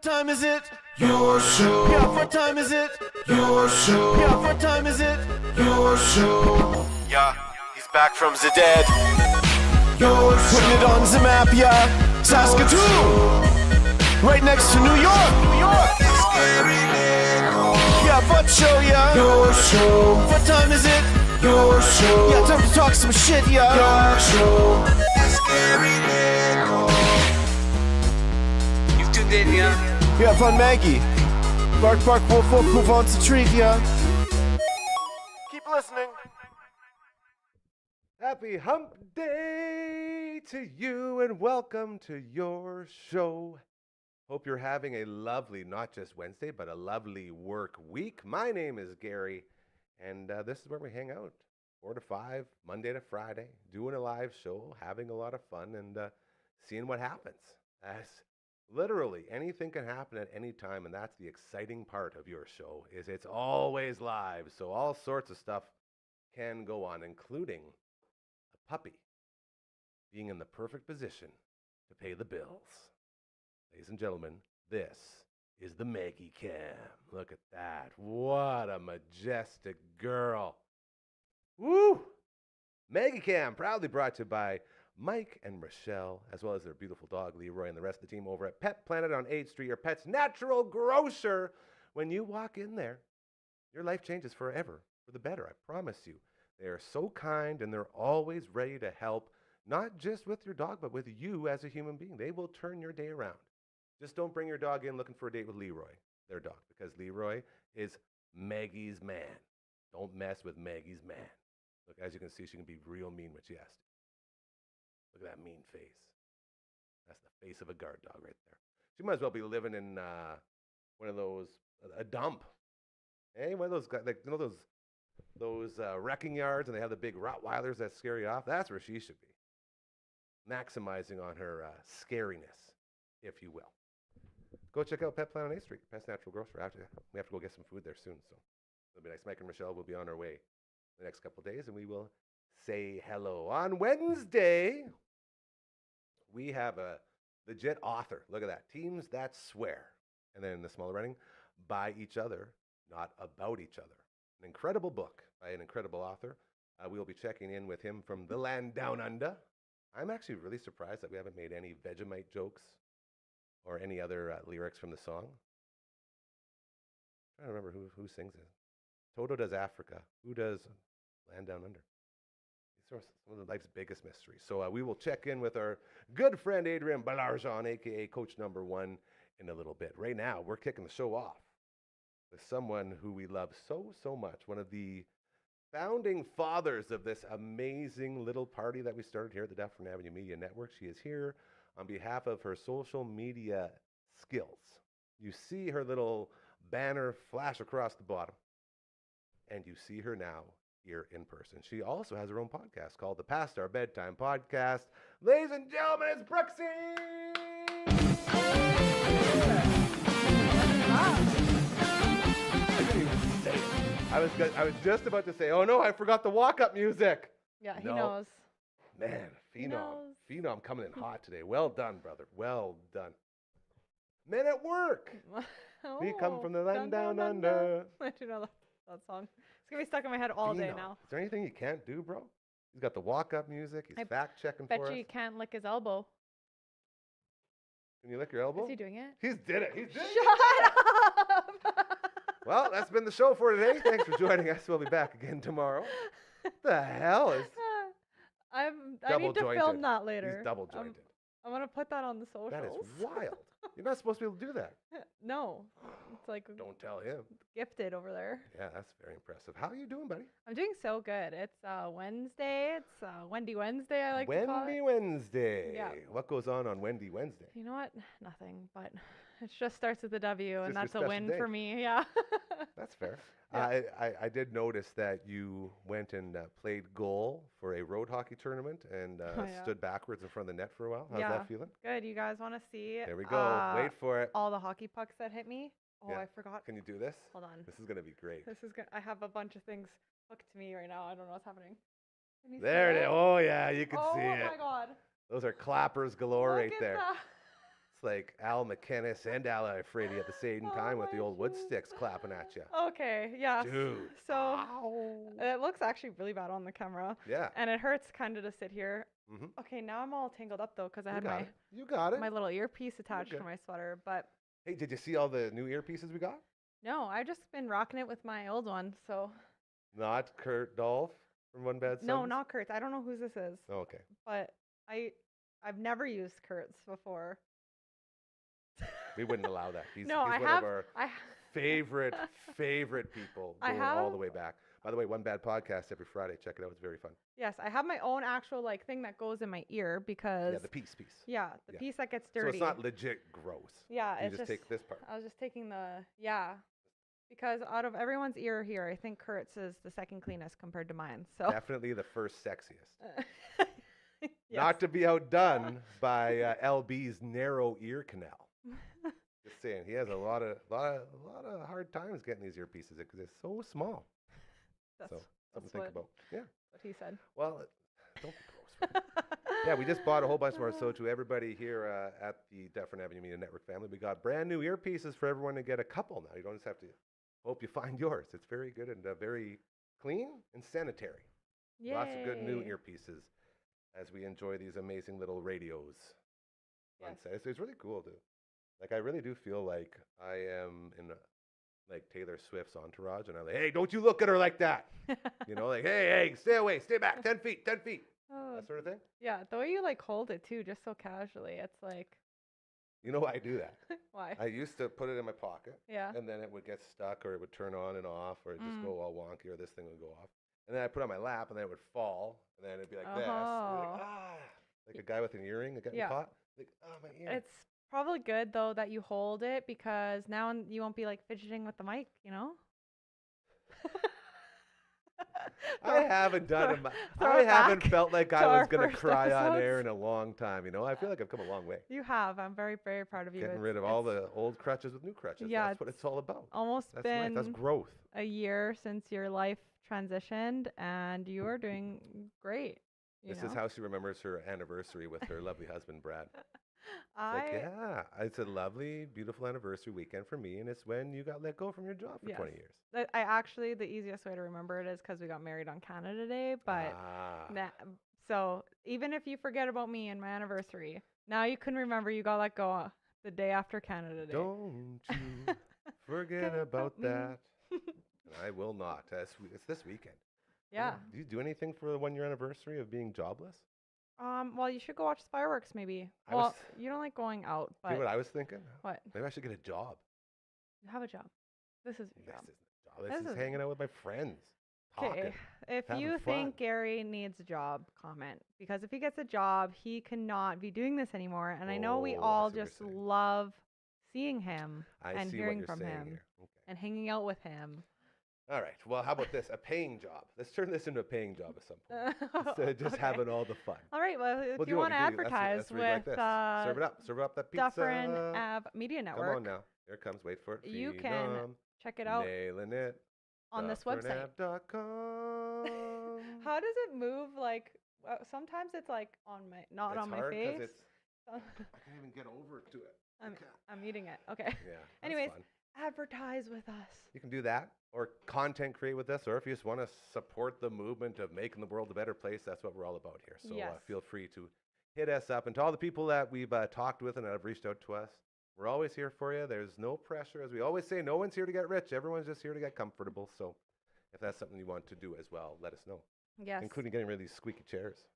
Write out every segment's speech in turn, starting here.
What time is it? Your show. Yeah, what time is it? Your show. Yeah, what time is it? Your show. Yeah, he's back from the dead. Your show. Putting it on the map, yeah. Saskatoon. Right next to New York. New York. Yeah, what show, yeah. Your show. What time is it? Your show. Yeah, time to talk some shit, yeah. Your show. You've tuned in, yeah. Yeah, fun Maggie. Bark, bark, wolf, wolf, move on to treat, yeah. Keep listening. Happy hump day to you and welcome to your show. Hope you're having a lovely, not just Wednesday, but a lovely work week. My name is Gary, and this is where we hang out, 4 to 5, Monday to Friday, doing a live show, having a lot of fun, and seeing what happens. As literally anything can happen at any time, and that's the exciting part of your show, is it's always live, so all sorts of stuff can go on, including a puppy being in the perfect position to pay the bills. Ladies and gentlemen, this is the Maggie Cam. Look at that. What a majestic girl. Woo! Maggie Cam, proudly brought to you by Mike and Rochelle, as well as their beautiful dog, Leroy, and the rest of the team over at Pet Planet on 8th Street, your pet's natural grocer. When you walk in there, your life changes forever for the better, I promise you. They are so kind, and they're always ready to help, not just with your dog, but with you as a human being. They will turn your day around. Just don't bring your dog in looking for a date with Leroy, their dog, because Leroy is Maggie's man. Don't mess with Maggie's man. Look, as you can see, she can be real mean when she has to. Look at that mean face. That's the face of a guard dog right there. She might as well be living in one of those, a dump. Hey, one of those, like, you know those wrecking yards, and they have the big Rottweilers that scare you off? That's where she should be. Maximizing on her scariness, if you will. Go check out Pet Planet on 8th Street, Pet's Natural Grocer. We have to go get some food there soon, so it'll be nice. Mike and Michelle will be on our way the next couple of days, and we will say hello. On Wednesday, we have a legit author. Look at that. Teams that swear. And then in the smaller writing, by each other, not about each other. An incredible book by an incredible author. We will be checking in with him from the land down under. I'm actually really surprised that we haven't made any Vegemite jokes or any other lyrics from the song. I'm trying to remember who sings it. Toto does Africa. Who does Land Down Under? These are some of life's biggest mysteries. So we will check in with our good friend Adrian Balarjan, a.k.a. Coach Number 1, in a little bit. Right now, we're kicking the show off with someone who we love so, so much. One of the founding fathers of this amazing little party that we started here at the Dufferin Avenue Media Network. She is here on behalf of her social media skills. You see her little banner flash across the bottom, and you see her now here in person. She also has her own podcast called the Past Our Bedtime Podcast. Ladies and gentlemen, it's Brooksy! I didn't even say it. I was just about to say, oh no, I forgot the walk-up music. Yeah, he knows. Man, Phenom coming in hot today. Well done, brother. Well done. Men at work. We come from the land down under. I do know that song. It's going to be stuck in my head all day now. Is there anything you can't do, bro? He's got the walk-up music. He's fact-checking for us. Bet you can't lick his elbow. Can you lick your elbow? Is he doing it? He's did it. Shut up! Well, that's been the show for today. Thanks for joining us. We'll be back again tomorro're. What the hell is... I need to film that later. He's double jointed. I want to put that on the socials. That is wild. You're not supposed to be able to do that. No. It's like... Don't tell him. Gifted over there. Yeah, that's very impressive. How are you doing, buddy? I'm doing so good. It's Wednesday. It's Wendy Wednesday, I like to call it. Wendy Wednesday. Yeah. What goes on Wendy Wednesday? You know what? Nothing, but it just starts with a W, and that's a win for me. Yeah. That's fair. Yeah. I did notice that you went and played goal for a road hockey tournament and stood backwards in front of the net for a while. How's that feeling? Good. You guys want to see? There we go. Wait for it. All the hockey pucks that hit me. Oh, yeah. I forgot. Can you do this? Hold on. This is going to be great. This is good. I have a bunch of things hooked to me right now. I don't know what's happening. There it is. Oh, yeah. You can see it. Oh, my God. Those are clappers galore right there. It's like Al McKinnis and Al Ifredi at the same Oh time with the my old wood Jesus. sticks clapping at you. Okay, yeah. Dude. So Ow. it looks actually really bad on the camera. Yeah. And it hurts kind of to sit here. Mm-hmm. Okay, now I'm all tangled up though because I You had got my it. You got it. my little earpiece attached to good. my sweater. But Hey, did you see all the new earpieces we got? no, I've just been rocking it with my old one. So Not Kurt Dolph from One Bad Sons? no, not Kurt's. I don't know whose this is. Oh, okay. But I've never used Kurt's before. We wouldn't allow that. He's No, one I of have. our I favorite people I going all have- the way back. By the way, One Bad Podcast every Friday. Check it out. It's very fun. yes, I have my own actual like thing that goes in my ear because Yeah, the piece. the Yeah. piece that gets So dirty. it's not legit gross. Yeah, You it's just take this part. I was just taking because out of everyone's ear here, I think Kurt's is the second cleanest compared to mine. So Definitely the first sexiest. Yes. Not to be outdone by LB's narrow ear canal. Just saying, he has a lot of hard times getting these earpieces because they're so small. That's, So something to that's think about. Yeah. what he said. Well, don't be gross. Yeah, we just bought a whole bunch more. So to everybody here at the Dufferin Avenue Media Network family, we got brand new earpieces for everyone to get a couple now. You don't just have to hope you find yours. It's very good and very clean and sanitary. Yay. Lots of good new earpieces as we enjoy these amazing little radios. Yes. It's really cool, dude. Like, I really do feel like I am in like Taylor Swift's entourage, and I'm like, hey, don't you look at her like that. You know, like, hey, stay away, stay back, 10 feet, 10 feet. Oh, That sort of thing. yeah, the way you like hold it too, just so casually, it's like You know why I do that? why? I used to put it in my pocket, Yeah. and then it would get stuck, or it would turn on and off, or it'd just Mm. go all wonky, or this thing would go off. And then I put it on my lap, and then it would fall, and then it'd be like this. And Oh. like a guy with an earring that got Yeah. caught. Like, oh, my ear. It's probably good though that you hold it because now you won't be like fidgeting with the mic, you know? I haven't done throw- it. throw I it haven't back felt like to I was our going to first cry on air episodes. in a long time. You know, I feel like I've come a long way. You have. I'm very, very proud of you. Getting It's- rid of all it's the old crutches with new crutches. Yeah, That's what it's all about. almost That's been life. That's growth. a year since your life transitioned, and you are doing great. You This know? is how she remembers her anniversary with her lovely husband, Brad. I Like, yeah, it's a lovely, beautiful anniversary weekend for me, and it's when you got let go from your job for Yes. 20 years. I actually the easiest way to remember it is because we got married on Canada Day, but so even if you forget about me and my anniversary, now you can remember you got let go the day after Canada Day. Don't you forget Forget about about me. that. And I will not. It's this weekend. Yeah. Do you do anything for the 1 year anniversary of being jobless? Well, you should go watch fireworks maybe. I Well, was- you don't like going out, You know but what I was thinking? what? Maybe I should get a job. You have a job. This is your This job. isn't a job. This This is is- hanging out with my friends. Talking. Okay. If having you fun. think Gary needs a job, comment. Because if he gets a job, he cannot be doing this anymore. And I know we Oh, I all see what you're just saying. love seeing him I and see hearing what you're from saying him here. Okay. and hanging out with him. All right. Well, how about this? A paying job. Let's turn this into a paying job at some point. Instead of just Okay. having all the fun. All right. Well, if We'll you do what want to we do. advertise That's really like with this. Serve it up that pizza. Dufferin Ave Media Network, Come on now. Here it comes. Wait for it. You can Freedom. check it out Nailing it. on this website. DufferinAv.com. How does it move? Like sometimes it's like on my not It's on my hard 'cause face. I can't even get over to it. I'm, Okay. I'm eating it. Okay. Yeah. that's Anyways, fun. advertise with us. You can do that or content create with us, or if you just want to support the movement of making the world a better place, that's what we're all about here. So Yes. feel free to hit us up. And to all the people that we've talked with and that have reached out to us, we're always here for you. There's no pressure. As we always say, no one's here to get rich. Everyone's just here to get comfortable. So if that's something you want to do as well, let us know, Yes. including getting rid of these squeaky chairs.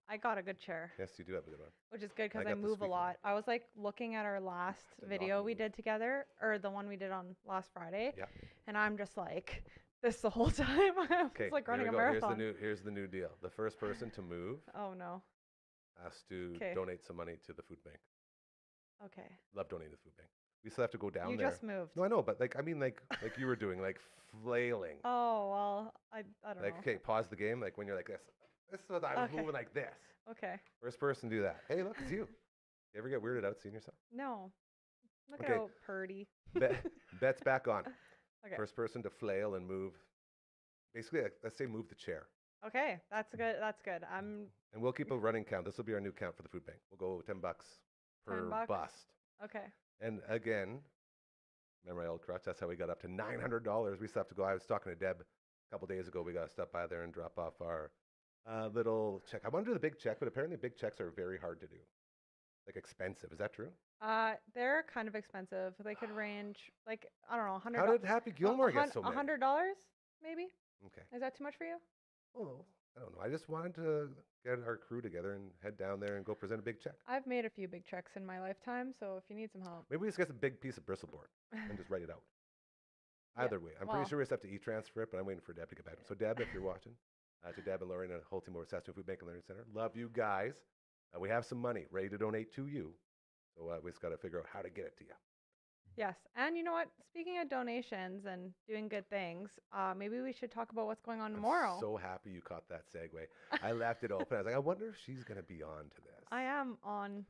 I got a good chair, Yes, you do have a good one. which is good because I got the move a squeaky lot. I was like looking at our last To not video we move. did together, or the one we did on last Friday, Yeah. and I'm just like this the whole time. I was Okay, like here we running a go. marathon. Here's the new deal. The first person to move Oh no. has to 'Kay. donate some money to the food bank. Okay. Love donating to the food bank. We still have to go down You there. just moved. No, I know, but like you were doing, like flailing. Oh well, I don't Like, know. okay, pause the game. Like when you're like this. This is what I was Okay. moving like this. Okay. First person to do that. Hey, look, it's you. You ever get weirded out seeing yourself? No. Look Okay. how purdy. Bet's back on. Okay. First person to flail and move. Basically, like, let's say move the chair. Okay, that's good. That's good. I'm And we'll keep a running count. This will be our new count for the food bank. We'll go $10 per $10? bust. Okay. And again, remember my old crutch? That's how we got up to $900. We still have to go. I was talking to Deb a couple days ago. We got to stop by there and drop off our little check. I want to do the big check, but apparently big checks are very hard to do. Like expensive. Is that true? They're kind of expensive. They could range like I don't know, $100. How did Happy Gilmore get so many? $100 maybe. Okay. Is that too much for you? Well, I don't know. I just wanted to get our crew together and head down there and go present a big check. I've made a few big checks in my lifetime, so if you need some help. Maybe we just get a big piece of bristle board and just write it out. Either way, I'm pretty sure we just have to e-transfer it, but I'm waiting for Deb to get back. So Deb, if you're watching, to Deb and Lori and the whole team over at Saskatoon Food Bank and Learning Center, love you guys. We have some money ready to donate to you. So we just got to figure out how to get it to you. Yes. And you know what? Speaking of donations and doing good things, maybe we should talk about what's going on tomorrow. I'm so happy you caught that segue. I left it open. I was like, I wonder if she's going to be on to this. I am on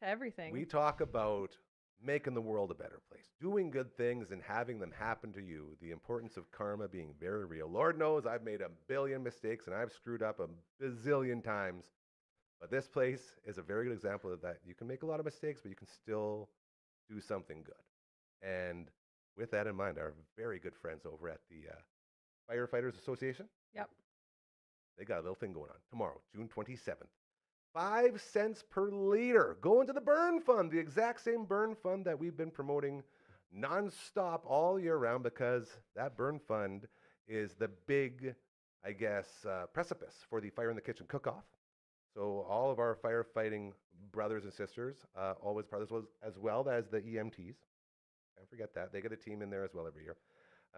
to everything. We talk about making the world a better place, doing good things and having them happen to you, the importance of karma being very real. Lord knows I've made a billion mistakes and I've screwed up a bazillion times. But this place is a very good example of that. You can make a lot of mistakes, but you can still do something good. And with that in mind, our very good friends over at the Firefighters Association. Yep. They got a little thing going on tomorrow, June 27th. 5 cents per liter going to the burn fund, the exact same burn fund that we've been promoting nonstop all year round, because that burn fund is the big, I guess, precipice for the Fire in the Kitchen cook-off. So all of our firefighting brothers and sisters, always brothers as well as the EMTs. Can't forget that. They get a team in there as well every year.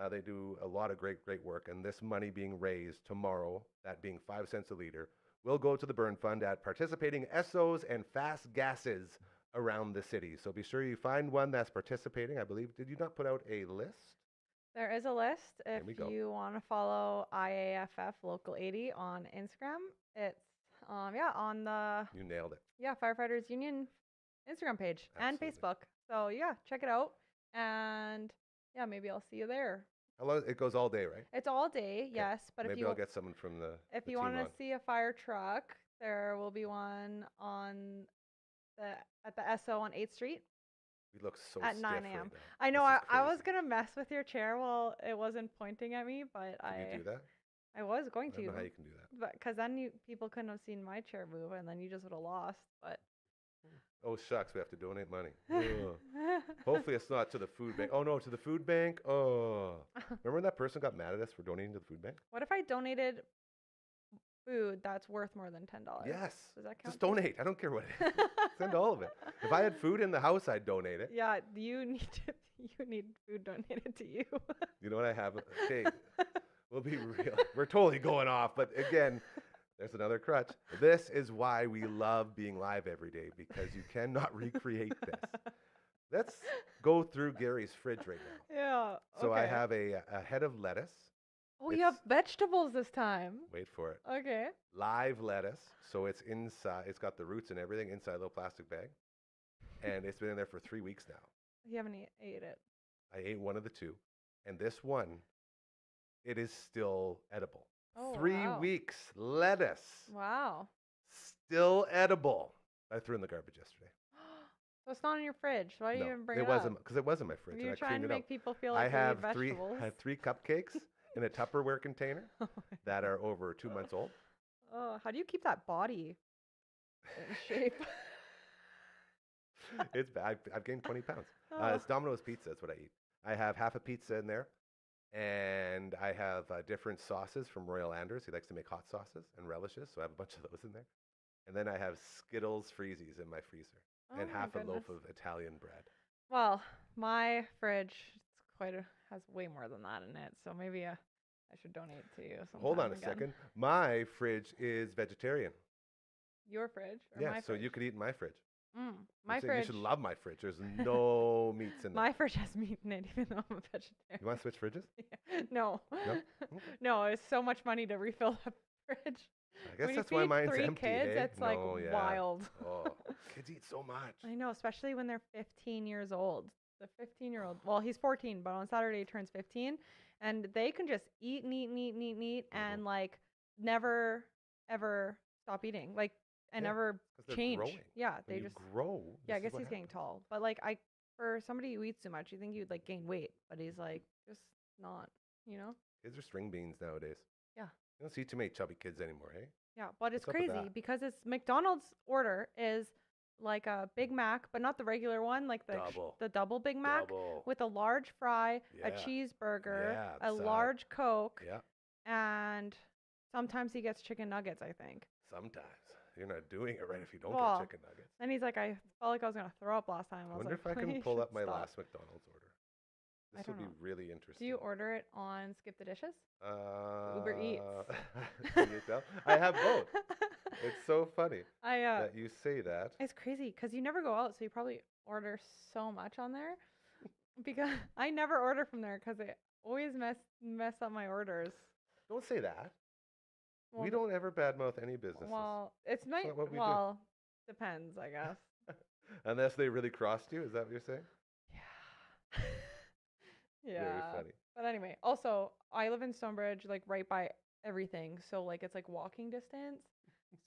They do a lot of great work. And this money being raised tomorrow, that being 5 cents a liter, will go to the burn fund at participating SOs and fast gases around the city. So be sure you find one that's participating. I believe, did you not put out a list? There is a list. If you want to follow IAFF Local 80 on Instagram, it's on the You nailed it. Yeah, Firefighters Union Instagram page. Absolutely. And Facebook. So yeah, check it out. And yeah, maybe I'll see you there. How long? It goes all day, right? It's all day, yes. But maybe I'll get someone from the if the you team want to on. see a fire truck, there will be one at the SO on 8th Street. We look so at stiff 9 right a.m. now. I know This is I was crazy. gonna mess with your chair while it wasn't pointing at me, but Can you do that? I was going I don't to. know how you can do that. But because then people couldn't have seen my chair move, and then you just would have lost. But Oh, shucks. We have to donate money. Ugh. Hopefully it's not to the food bank. Oh, no, to the food bank? Oh. Remember when that person got mad at us for donating to the food bank? What if I donated food that's worth more than $10? Yes. Does that count? Just donate. I don't care what it is. Send all of it. If I had food in the house, I'd donate it. Yeah, you need food donated to you. You know what I have? Okay, we'll be real. We're totally going off. But again, there's another crutch. This is why we love being live every day, because you cannot recreate this. Let's go through Gary's fridge right now. Yeah. So I okay. have a head of lettuce. Oh, you have vegetables this time. Wait for it. Okay. Live lettuce. So it's inside. It's got the roots and everything inside a little plastic bag. And it's been in there for 3 weeks now. You haven't ate it. I ate one of the two. And this one, it is still edible. Oh, 3 wow. weeks. Lettuce. Wow. Still edible. I threw in the garbage yesterday. So it's not in your fridge. Why do you even bring it wasn't, up? because it wasn't my fridge. You're and I trying cleaned to it make up. people feel like I they have eat three. vegetables. I have 3 cupcakes in a Tupperware container that are over 2 months old. Oh, how do you keep that body in shape? It's bad. I've gained 20 pounds. Oh. It's Domino's pizza. That's what I eat. I have half a pizza in there, and I have different sauces from Royal Anders. He likes to make hot sauces and relishes, so I have a bunch of those in there. And then I have Skittles freezies in my freezer, and Oh my half a loaf goodness. of Italian bread. Well, my fridge has way more than that in it, so maybe I should donate to you. Hold on a sometime again. second. My fridge is vegetarian. Your fridge? Or Yeah, my so fridge? you could eat in my fridge. My I'm saying fridge. You should love my fridge. There's no meats in there. My fridge has meat in it, even though I'm a vegetarian. You want to switch fridges? No. No? No, it's so much money to refill the fridge. I guess When that's you why feed mine's 3 empty. kids, hey? it's like No, yeah. wild. Oh, kids eat so much. I know, especially when they're 15 years old. The 15-year-old, well, he's 14, but on Saturday he turns 15, and they can just eat and eat and eat and eat and eat and like never ever stop eating. Like and Yeah, never 'cause they're change. growing. Yeah, When they you just. grow. Yeah, I this is guess what he's getting happens. tall, but like for somebody who eats too much, you think you'd like gain weight, but he's like just not. You know? Kids are string beans nowadays. Yeah. You don't see too many chubby kids anymore, hey? Yeah, but it's What's up with crazy that? because it's McDonald's order is like a Big Mac, but not the regular one, like Double. the double Big Mac Double. with a large fry, a Yeah. cheeseburger, Yeah, a side. large Coke, Yeah. and sometimes he gets chicken nuggets, I think. Sometimes. You're not doing it right if you don't Well, get chicken nuggets. And he's like, I felt like I was gonna throw up last time. I I was wonder like, if I can "Please pull up should my stop." last McDonald's order. I This don't would be know. really interesting. Do you order it on Skip the Dishes? Uber Eats. Can you tell? I have both. It's so funny I that you say that. It's crazy because you never go out, so you probably order so much on there. Because I never order from there because they always mess up my orders. Don't say that. Well, We don't ever badmouth any businesses. Well, it's my not what we do. well, depends, I guess. Unless they really crossed you, is that what you're saying? Yeah. Yeah. Very funny. But anyway, also I live in Stonebridge, like right by everything, so like it's like walking distance.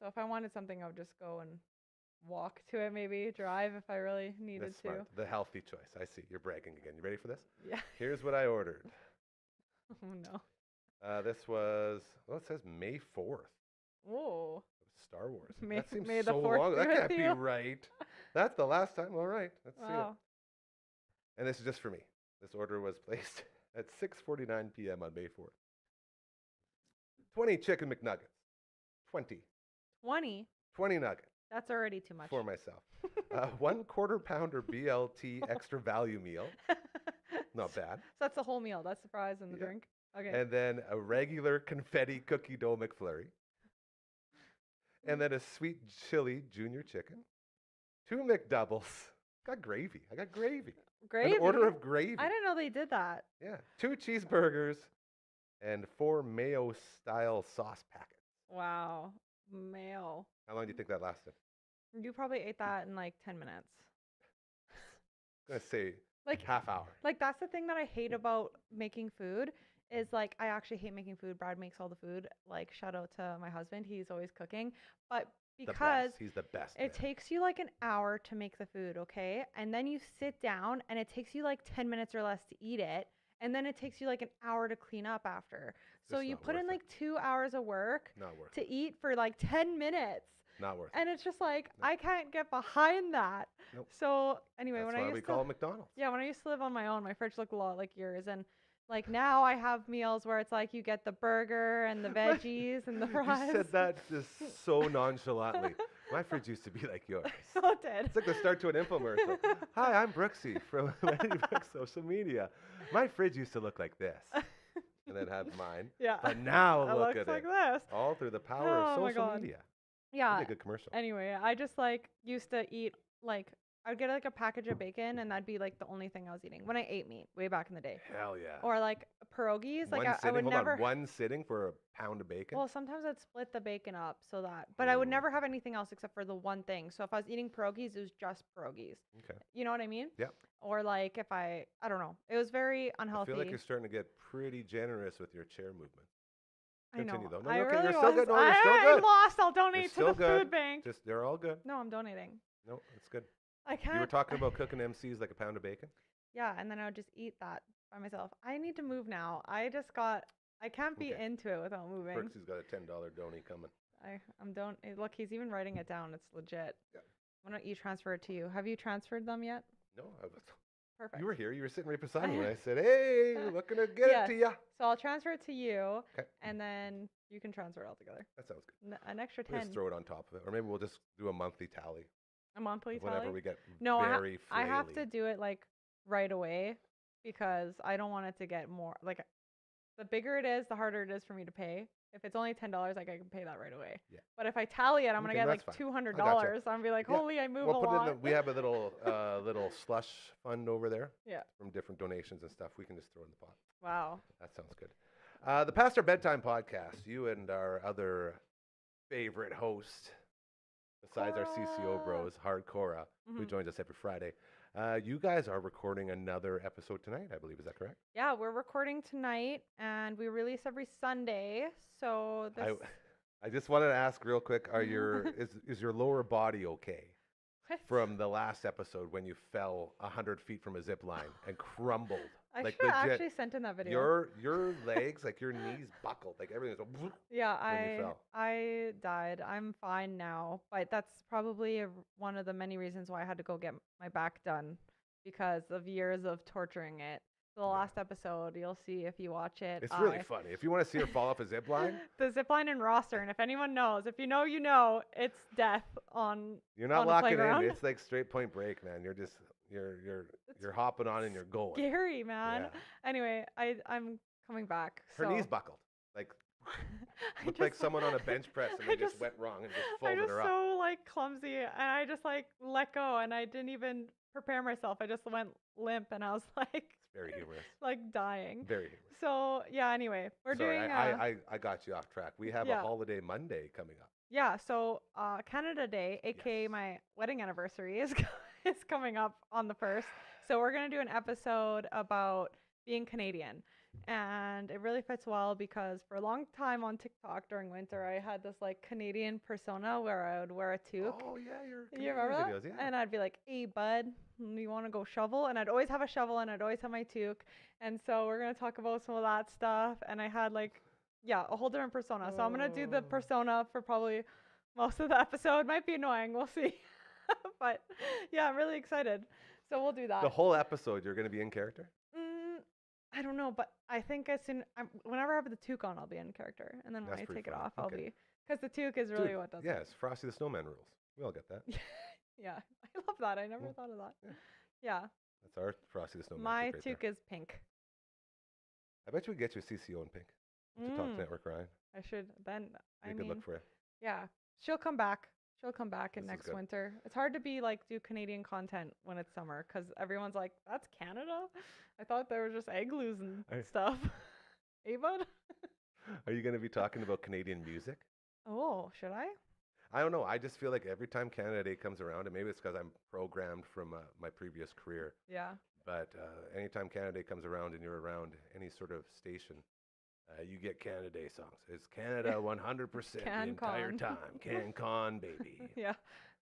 So if I wanted something, I would just go and walk to it, maybe drive if I really needed That's to. smart. The healthy choice. I see. You're bragging again. You ready for this? Yeah. Here's what I ordered. Oh no. This was, well, it says May 4th. Whoa. Star Wars. May- That seems May the so 4th long. be That with can't be you. right. That's the last time. All right. Let's see it. Wow. And this is just for me. This order was placed at 6:49 p.m. on May 4th. 20 chicken McNuggets. 20. 20. Nuggets That's already too much. for myself. 1 quarter pounder BLT extra value meal. Not bad. So that's the whole meal. That's the fries and the Yeah. drink. Okay. And then a regular confetti cookie dough McFlurry. And then a sweet chili junior chicken. 2 McDoubles. Got gravy. I got gravy. Gravy. An order of gravy. I didn't know they did that. Yeah. 2 cheeseburgers and 4 mayo-style sauce packets. Wow. Mayo. How long do you think that lasted? You probably ate that in like 10 minutes. I'm going to say Like half hour. Like that's the thing that I hate about making food is like I actually hate making food. Brad makes all the food. Like shout out to my husband. He's always cooking. But because He's the best. it takes you like an hour to make the food, okay? And then you sit down and it takes you like 10 minutes or less to eat it. And then it takes you like an hour to clean up after. So Just you not put in worth it. like 2 hours of work Not worth to eat for like 10 minutes. Not worth And it's just like, Nope. I can't get behind that. Nope. So anyway, That's when I why we used call to, it McDonald's. yeah, when I used to live on my own, my fridge looked a lot like yours. And like now I have meals where it's like you get the burger and the veggies and the fries. You said that just so nonchalantly. My fridge used to be like yours. So it did. It's like the start to an infomercial. Hi, I'm Brooksy from Mighty Brooks Social Media. My fridge used to look like this. And then have mine. Yeah. But now It look looks at like it. this. All through the power Oh of my social God. media. Yeah. That'd be a good commercial. Anyway, I just like used to eat like I'd get like a package of bacon and that'd be like the only thing I was eating when I ate meat way back in the day. Hell yeah. Or like pierogies. Like I sitting, would hold never. on, one sitting for a pound of bacon? Well, sometimes I'd split the bacon up so that, but I would Ooh. never have anything else except for the one thing. So if I was eating pierogies, it was just pierogies. Okay. You know what I mean? Yep. Or like if I don't know. It was very unhealthy. I feel like you're starting to get pretty generous with your chair movement. I know. Continue, though. No, I you're okay. really You're still was. good. No, you're still I good. lost. I'll donate to still the good. food bank. Just they're all good. No, I'm donating. No, it's good. I can't. You were talking about cooking MCs like a pound of bacon? Yeah, and then I would just eat that by myself. I need to move now. I can't be Okay. into it without moving. Brooks has got a $10 donate coming. Look, he's even writing it down. It's legit. Yeah. Why don't you transfer it to you? Have you transferred them yet? No, Perfect. you were here. You were sitting right beside me when I said, hey, looking to get Yes. it to ya. So I'll transfer it to you, Okay. and then you can transfer it all together. That sounds good. An extra We'll 10. just throw it on top of it. Or maybe we'll just do a monthly tally. A monthly Whenever tally? we get No, very I have flaily. to do it like right away because I don't want it to get more like the bigger it is, the harder it is for me to pay. If it's only $10, like I can pay that right away. Yeah. But if I tally it, I'm gonna Okay, get that's like fine. $200. gotcha. I'm be like, Yeah, holy, I move We'll a put lot. it in we have a little little slush fund over there. Yeah. From different donations and stuff. We can just throw in the pot. Wow. That sounds good. The Pastor Bedtime Podcast, you and our other favorite host, besides our CCO Cora. bros, Hardcora, who Mhm. joins us every Friday. You guys are recording another episode tonight, I believe. Is that correct? Yeah, we're recording tonight, and we release every Sunday. So this. I just wanted to ask real quick: is your lower body okay What? from the last episode when you fell 100 feet from a zip line and crumbled? I Like should have legit, actually sent in that video. your legs, like your knees buckled, like everything was a Yeah, when you fell. I died. I'm fine now, but that's probably one of the many reasons why I had to go get my back done because of years of torturing it. So the Yeah. last episode, you'll see if you watch it. It's really funny. If you want to see her fall off a zip line, The zip line and roster, and if anyone knows, if you know, you know, it's death on. you're not on a locking playground. in. It's like straight Point Break, man. You're just you're hopping on and you're going. Scary, man. Yeah. Anyway, I'm coming back. Her so knees buckled. Like I looked like just- someone on a bench press and I they just just- went wrong and just I folded just her up. so like clumsy, and I just like let go, and I didn't even prepare myself. I just went limp, and I was like, It's very humorous. like dying. Very humorous. So yeah. Anyway, we're Sorry, doing. I got you off track. We have yeah. a holiday Monday coming up. Yeah. So Canada Day, aka Yes. my wedding anniversary, is is coming up on the 1st. So we're gonna do an episode about being Canadian. And it really fits well because for a long time on TikTok during winter, I had this like Canadian persona where I would wear a toque. Oh yeah, your You remember that? videos, yeah. And I'd be like, "Hey, bud, you want to go shovel?" And I'd always have a shovel, and I'd always have my toque. And so we're gonna talk about some of that stuff. And I had like, yeah, a whole different persona. So I'm gonna do the Oh. persona for probably most of the episode. Might be annoying. We'll see. But yeah, I'm really excited. So we'll do that. The whole episode, you're gonna be in character. I don't know, but I think whenever I have the toque on, I'll be in character, and then when That's I pretty take it funny. off, I'll Okay. be because the toque is really Dude, what does it. yes, Frosty the Snowman rules. We all get that. Yeah, I love that. I never Yeah. thought of that. Yeah. Yeah, That's our Frosty the Snowman. my toque right there. toque is pink. I bet you we get you a CCO in pink. To Talk Mm, Network, Ryan. I should then. Be I a good mean, look for you. yeah, she'll come back. She'll come back in This is next good. winter. It's hard to be like do Canadian content when it's summer because everyone's like, "That's Canada." I thought they were just igloos and I- stuff. Hey, bud. Are you gonna be talking about Canadian music? Oh, should I? I don't know. I just feel like every time Canada Day comes around, and maybe it's because I'm programmed from my previous career, Yeah. but anytime Canada Day comes around and you're around any sort of station, you get Canada Day songs. It's Canada 100% the entire CanCon. time. CanCon, baby. Yeah,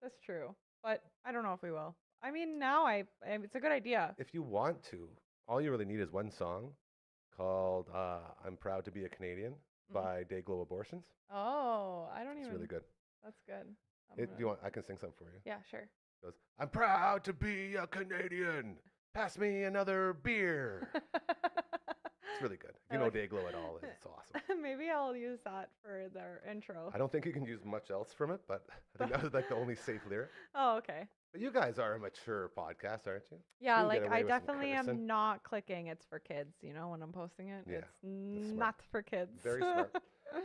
that's true. But I don't know if we will. I mean, now it's a good idea. If you want to, all you really need is one song called I'm Proud to Be a Canadian by Dayglow Abortions. Oh, I don't It's even. really good. That's good. I'm Do gonna- you want? I can sing something for you. Yeah, sure. It goes, I'm proud to be a Canadian. Pass me another beer. It's really good. If I you know like- Dayglow at all, it's awesome. Maybe I'll use that for their intro. I don't think you can use much else from it, but I think that was like the only safe lyric. Oh, okay. But you guys are a mature podcast, aren't you? Yeah, You can get like away I with some definitely cursing. am not clicking. It's for kids, when I'm posting it. Yeah, It's smart. not for kids. Very smart.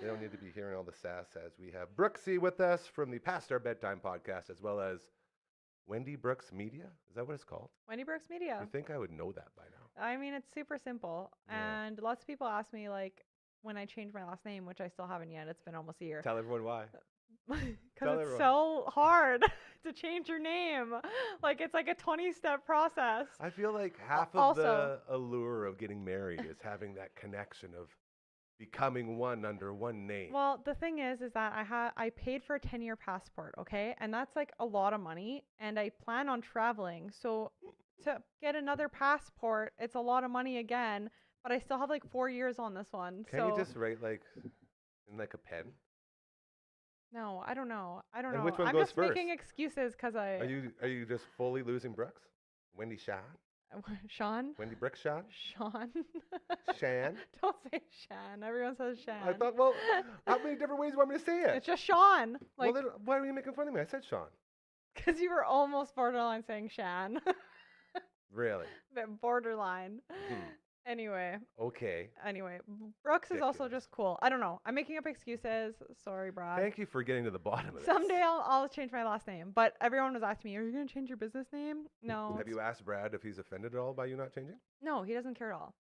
They don't need to be hearing all the sass as we have Brooksy with us from the Past Our Bedtime podcast, as well as Wendy Brooks Media. Is that what it's called? Wendy Brooks Media. You think I would know that by now? I mean, it's super simple. Yeah. And lots of people ask me, like, when I changed my last name, which I still haven't yet. It's been almost a year. Tell everyone why. Tell Because it's everyone. so hard to change your name. Like, it's like a 20-step process. I feel like half of Also- the allure of getting married is having that connection of becoming one under one name. Well, the thing is that I paid for a 10-year passport, okay? And that's like a lot of money, and I plan on traveling. So to get another passport, it's a lot of money again, but I still have like 4 years on this one. Can you just write like in like a pen? No, I don't know. I don't And know. which one I'm goes just making first? excuses because Are you just fully losing Brooks? Wendy Shaw? Sean? Wendy Brooks Shaw? Sean? Shan? Don't say Shan. Everyone says Shan. I thought, well, how many different ways do you want me to say it? It's just Sean. Well, Like, then why are you making fun of me? I said Sean. because you were almost borderline saying Shan. Really? But borderline. Hmm. Anyway, Okay. Brooks is also Ridiculous. just cool. I don't know. I'm making up excuses. Sorry, Brad. Thank you for getting to the bottom of this. Someday I'll change my last name. But everyone was asking me, "Are you gonna change your business name?" No. Have you asked Brad if he's offended at all by you not changing? No, he doesn't care at all.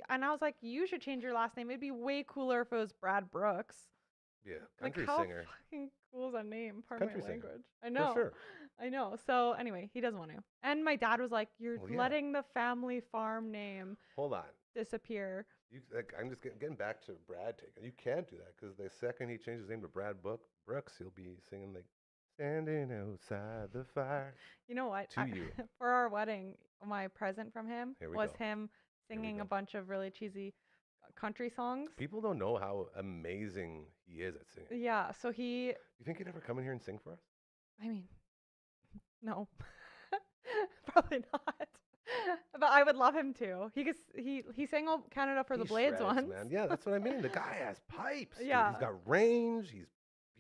And I was like, "You should change your last name. It'd be way cooler if it was Brad Brooks." Yeah, Like, country how singer. fucking cool is that name? Pardon Country my singer. language. I know. For sure. I know. So anyway, he doesn't want to. And my dad was like, "You're Well, yeah. letting the family farm name Hold on. disappear." I'm just getting back to Brad taking. You can't do that because the second he changes his name to Brad Brooks, he'll be singing like "Standing Outside the Fire" You know what? to you. For our wedding, my present from him Here we was go. him singing go. a bunch of really cheesy country songs. People don't know how amazing he is at singing. Yeah, so he, You think he'd ever come in here and sing for us? I mean, no, probably not. But I would love him to. He sang all Canada for the He Blades shreds, once. man. Yeah, that's what I mean. The guy has pipes. dude. Yeah. He's got range. He's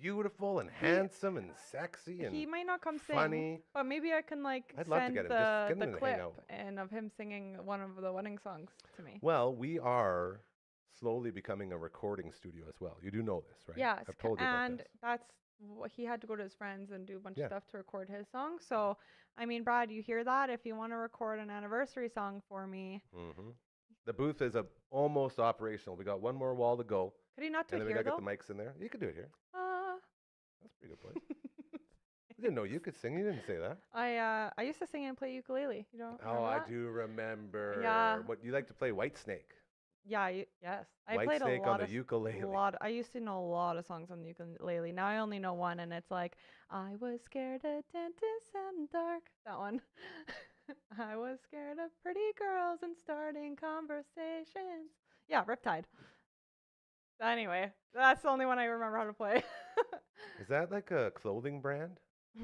beautiful and handsome and sexy and He might not come sing, funny. but maybe I can like I'd love to send get him. Just get him the in and hang clip out. and of him singing one of the wedding songs to me. Well, we are slowly becoming a recording studio as well. You do know this, right? Yeah, I've told you about and this. that's what he had to go to his friends and do a bunch Yeah. of stuff to record his song. So, I mean, Brad, you hear that? If you want to record an anniversary song for me, The booth is almost operational. We got one more wall to go, could he not do and it then we here gotta though? get the mics in there. You could do it here. Uh, That's a pretty good place. I didn't know you could sing. You didn't say that. I used to sing and play ukulele. You know? Oh, I do remember. Yeah. What you like to play? White Snake. Yeah. Yes. I White played Snake a lot on the of ukulele. I used to know a lot of songs on the ukulele. Now I only know one, and it's like I was scared of dentists and dark. That one. I was scared of pretty girls and starting conversations. Yeah, Riptide. Anyway, that's the only one I remember how to play. Is that like a clothing brand?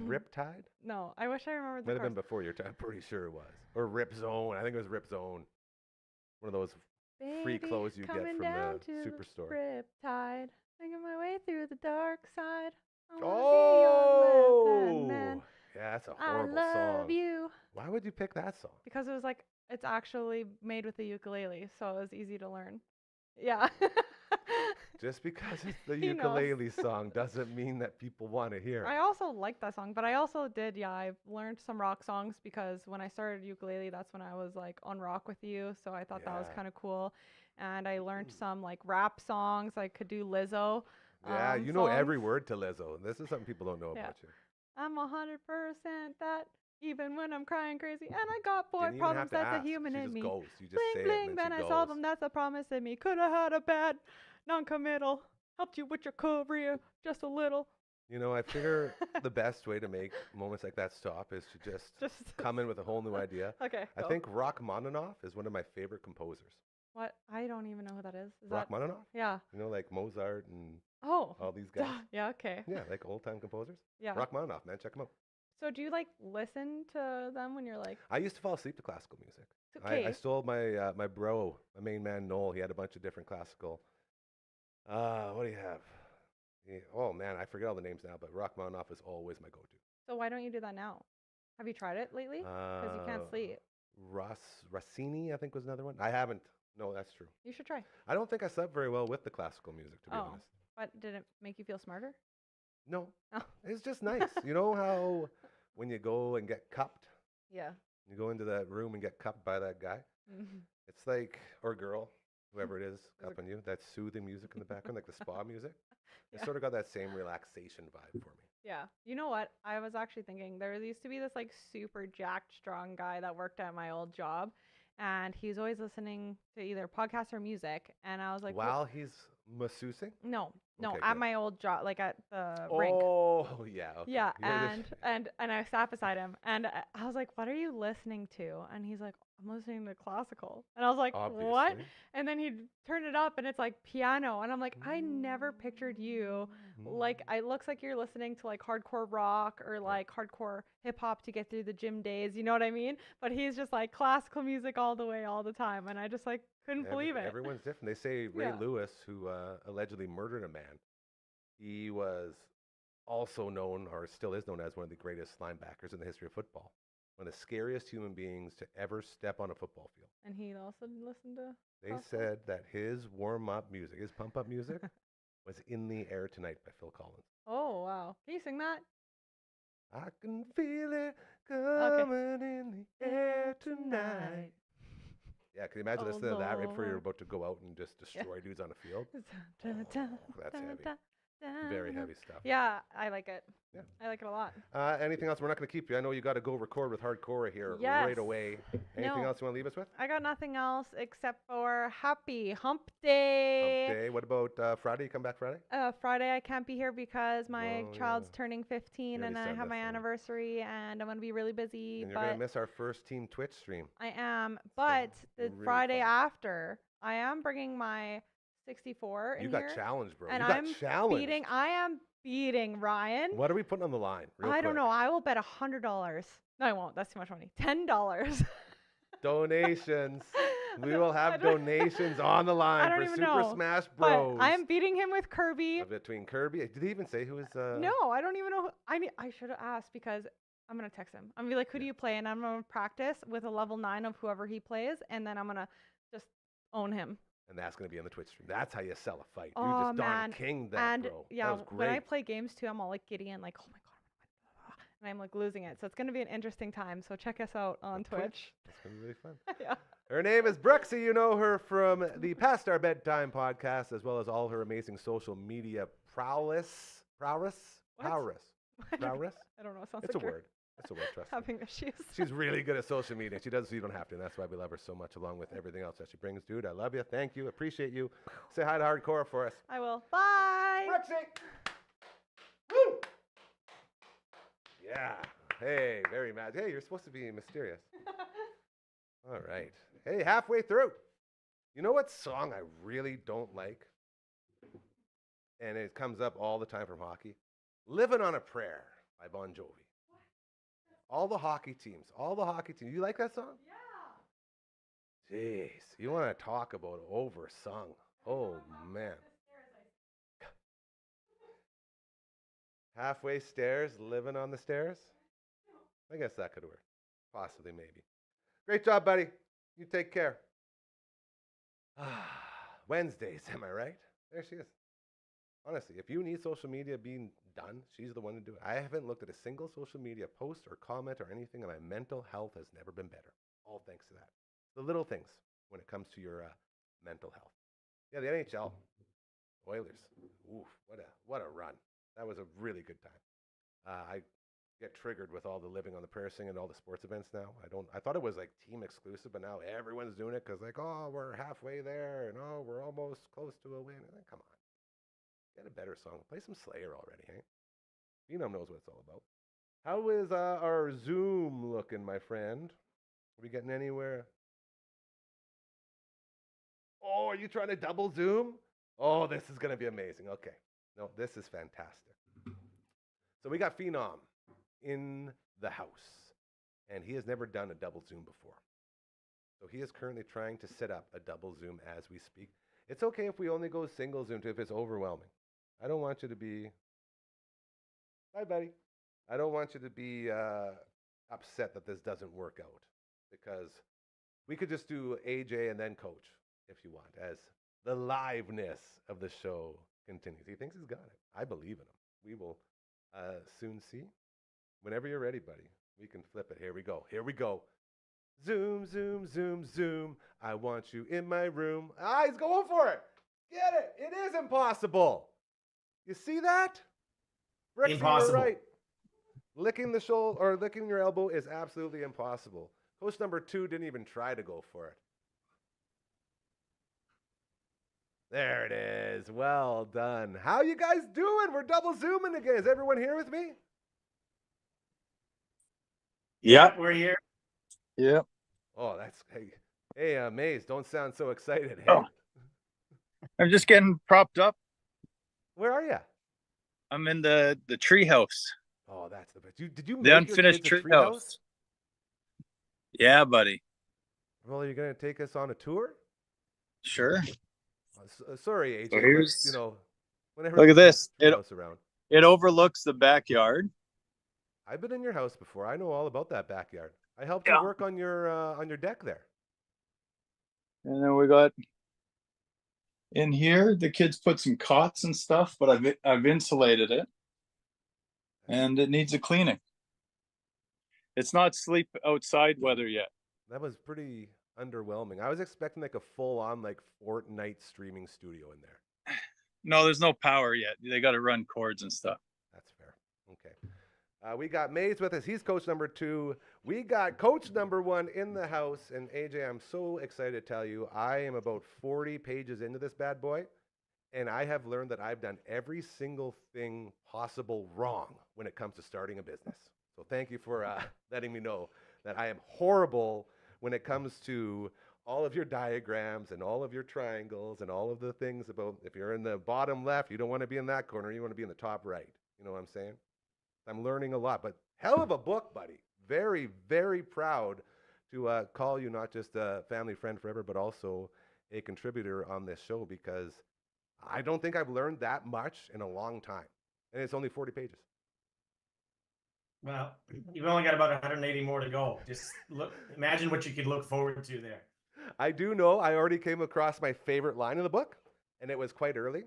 Riptide? No, I wish I remembered the Might have been chorus. before your time. I'm pretty sure it was. Or Rip Zone. I think it was Rip Zone. One of those free Baby, clothes you get coming from down the to superstore. Riptide, making my way through the dark side. I wanna be your left-hand man. Yeah, that's a I horrible love song. you. Why would you pick that song? Because it was like, it's actually made with the ukulele, so it was easy to learn. Yeah. Just because it's the He knows. ukulele song doesn't mean that people want to hear it. I also like that song, but I also did, I've learned some rock songs because when I started ukulele, that's when I was like on rock with you, so I thought that was Yeah. kind of cool. And I learned some like rap songs. I could do Lizzo. Yeah, you know every songs. word to Lizzo. This is something people don't know Yeah. about you. I'm 100% that, even when I'm crying crazy. And I got boy Didn't even have problems, to that's ask. a human She in just me. goes. You just Bling, say bling, it then and then I she saw goes. them, that's a promise in me. Could have had a bad non-committal. Helped you with your career just a little. You know, I figure the best way to make moments like that stop is to just come in with a whole new idea. Okay. I go. think Rachmaninoff is one of my favorite composers. What? I don't even know who that is. Is that? Rachmaninoff? Yeah. You know, like Mozart and Oh. all these guys. Yeah. Okay. Yeah, like old-time composers. Yeah. Rachmaninoff, man, check them out. So do you like listen to them when you're like? I used to fall asleep to classical music. Okay. I stole my my bro, my main man Noel. He had a bunch of different classical. What do you have? Oh man, I forget all the names now, but Rachmaninoff is always my go-to. So why don't you do that now? Have you tried it lately? Because you can't sleep. Rossini, I think was another one. I haven't. No, that's true. You should try. I don't think I slept very well with the classical music, to be honest. But did it make you feel smarter? No, Oh. it's just nice. You know how when you go and get cupped, Yeah. you go into that room and get cupped by that guy. It's like, or girl, whoever it is, cupping you. That soothing music in the background, like the spa music. It Yeah. sort of got that same relaxation vibe for me. Yeah. You know what? I was actually thinking there used to be this like super jacked, strong guy that worked at my old job. And he's always listening to either podcasts or music. And I was like, While he's masseusing? no, Okay, at good. my old job, like at the rink. Oh, yeah. Okay. Yeah, You're the- and I sat beside him, and I was like, "What are you listening to?" And he's like, "I'm listening to classical." And I was like, "What?" Obviously. And then he'd turn it up, and it's like piano, and I'm like, "I never pictured you like. It looks like you're listening to like hardcore rock or like hardcore hip hop to get through the gym days. You know what I mean?" But he's just like classical music all the way, all the time, and I just like couldn't believe it. Everyone's different. They say Ray Yeah. Lewis, who allegedly murdered a man, he was also known, or still is known, as one of the greatest linebackers in the history of football. One of the scariest human beings to ever step on a football field. And he also listened to. They classical? said that his warm-up music, his pump-up music, was In the Air Tonight by Phil Collins. Oh wow! Can you sing that? I can feel it coming in the air tonight. Yeah, can you imagine listening to that right before you're about to go out and just destroy dudes on a field? Dun, dun, That's dun, heavy. dun. Very heavy stuff. Yeah, I like it. Yeah. I like it a lot. Anything else? We're not going to keep you. I know you got to go record with Hardcore here Yes. right away. Anything else you want to leave us with? I got nothing else except for happy hump day. Hump day. What about Friday? You come back Friday? Friday I can't be here because my child's turning 15 and I have my anniversary and I'm going to be really busy. And you're going to miss our first Team Twitch stream. I am, but the really Friday after, I am bringing my 64 in here. You got challenged, bro. And I am beating Ryan. What are we putting on the line? I don't know. I will bet $100. No, I won't. That's too much money. $10. Donations. We will have donations on the line for Super Smash Bros. But I am beating him with Kirby. Between Kirby. Did he even say who is? No, I don't even know. I should have asked because I'm going to text him. I'm going to be like, who do you play? And I'm going to practice with a level 9 of whoever he plays. And then I'm going to just own him. And that's going to be on the Twitch stream. That's how you sell a fight. Oh, you just man. King that, and bro. Yeah, that was great. When I play games too, I'm all like giddy and like, oh my God. And I'm like losing it. So it's going to be an interesting time. So check us out on Twitch. That's going to be really fun. Yeah. Her name is Brooksy. You know her from the Past Our Bedtime podcast, as well as all her amazing social media prowess. Prowess? Prowess. Prowess? I don't know. It sounds it's like a word. It's a word, trust me. Having issues. She's really good at social media. She does so you don't have to, and that's why we love her so much, along with everything else that she brings. Dude, I love you. Thank you. Appreciate you. Say hi to Hardcore for us. I will. Bye. Brooksy. Woo! Yeah. Hey, very mad. Hey, you're supposed to be mysterious. All right. Hey, halfway through. You know what song I really don't like? And it comes up all the time from hockey. Living on a Prayer by Bon Jovi. All the hockey teams. You like that song? Yeah. Jeez. You want to talk about oversung. Oh, man. Halfway stairs, living on the stairs? I guess that could work. Possibly, maybe. Great job, buddy. You take care. Wednesdays, am I right? There she is. Honestly, if you need social media being done, she's the one to do it. I haven't looked at a single social media post or comment or anything, and my mental health has never been better. All thanks to that. The little things when it comes to your mental health. Yeah, the NHL. Oilers. Oof, what a run. That was a really good time. I get triggered with all the living on the prayer sing and all the sports events now. I thought it was like team exclusive, but now everyone's doing it because like, oh, we're halfway there and oh, we're almost close to a win. Like, come on. Get a better song. Play some Slayer already, hey? Phenom knows what it's all about. How is our Zoom looking, my friend? Are we getting anywhere? Oh, are you trying to double Zoom? Oh, this is going to be amazing. Okay. No, this is fantastic. So we got Phenom in the house, and he has never done a double Zoom before. So he is currently trying to set up a double Zoom as we speak. It's okay if we only go single Zoom if it's overwhelming. I don't want you to be, hi buddy. I don't want you to be upset that this doesn't work out, because we could just do AJ and then coach if you want, as the liveness of the show continues. He thinks he's got it. I believe in him. We will soon see. Whenever you're ready, buddy, we can flip it. Here we go. Here we go. Zoom, zoom, zoom, zoom. I want you in my room. Ah, he's going for it. Get it. It is impossible. You see that? Brooksy, Impossible. you're right. Licking the shoulder or licking your elbow is absolutely impossible. Coach number 2 didn't even try to go for it. There it is. Well done. How you guys doing? We're double zooming again. Is everyone here with me? Yep, we're here. Yep. Oh, that's hey, Maze, don't sound so excited. Hey? Oh. I'm just getting propped up. Where are you? I'm in the tree house. Oh, that's the best. Did you make The your unfinished kids a tree house. Yeah, buddy. Well, you're going to take us on a tour? Sure. Sorry, AJ. So here's, but, you know, whenever look at this. It overlooks the backyard. I've been in your house before. I know all about that backyard. I helped you work on your deck there. And then we got in here, the kids put some cots and stuff, but I've insulated it. And it needs a cleaning. It's not sleep outside weather yet. That was pretty underwhelming. I was expecting like a full-on like Fortnite streaming studio in there. No, there's no power yet. They got to run cords and stuff. That's fair. Okay. We got Mays with us. He's coach number 2. We got coach number 1 in the house. And AJ, I'm so excited to tell you, I am about 40 pages into this bad boy. And I have learned that I've done every single thing possible wrong when it comes to starting a business. So thank you for letting me know that I am horrible when it comes to all of your diagrams and all of your triangles and all of the things about if you're in the bottom left, you don't want to be in that corner, you want to be in the top right. You know what I'm saying? I'm learning a lot, but hell of a book, buddy. Very, very proud to call you not just a family friend forever, but also a contributor on this show because I don't think I've learned that much in a long time. And it's only 40 pages. Well, you've only got about 180 more to go. Just imagine what you could look forward to there. I do know I already came across my favorite line in the book, and it was quite early.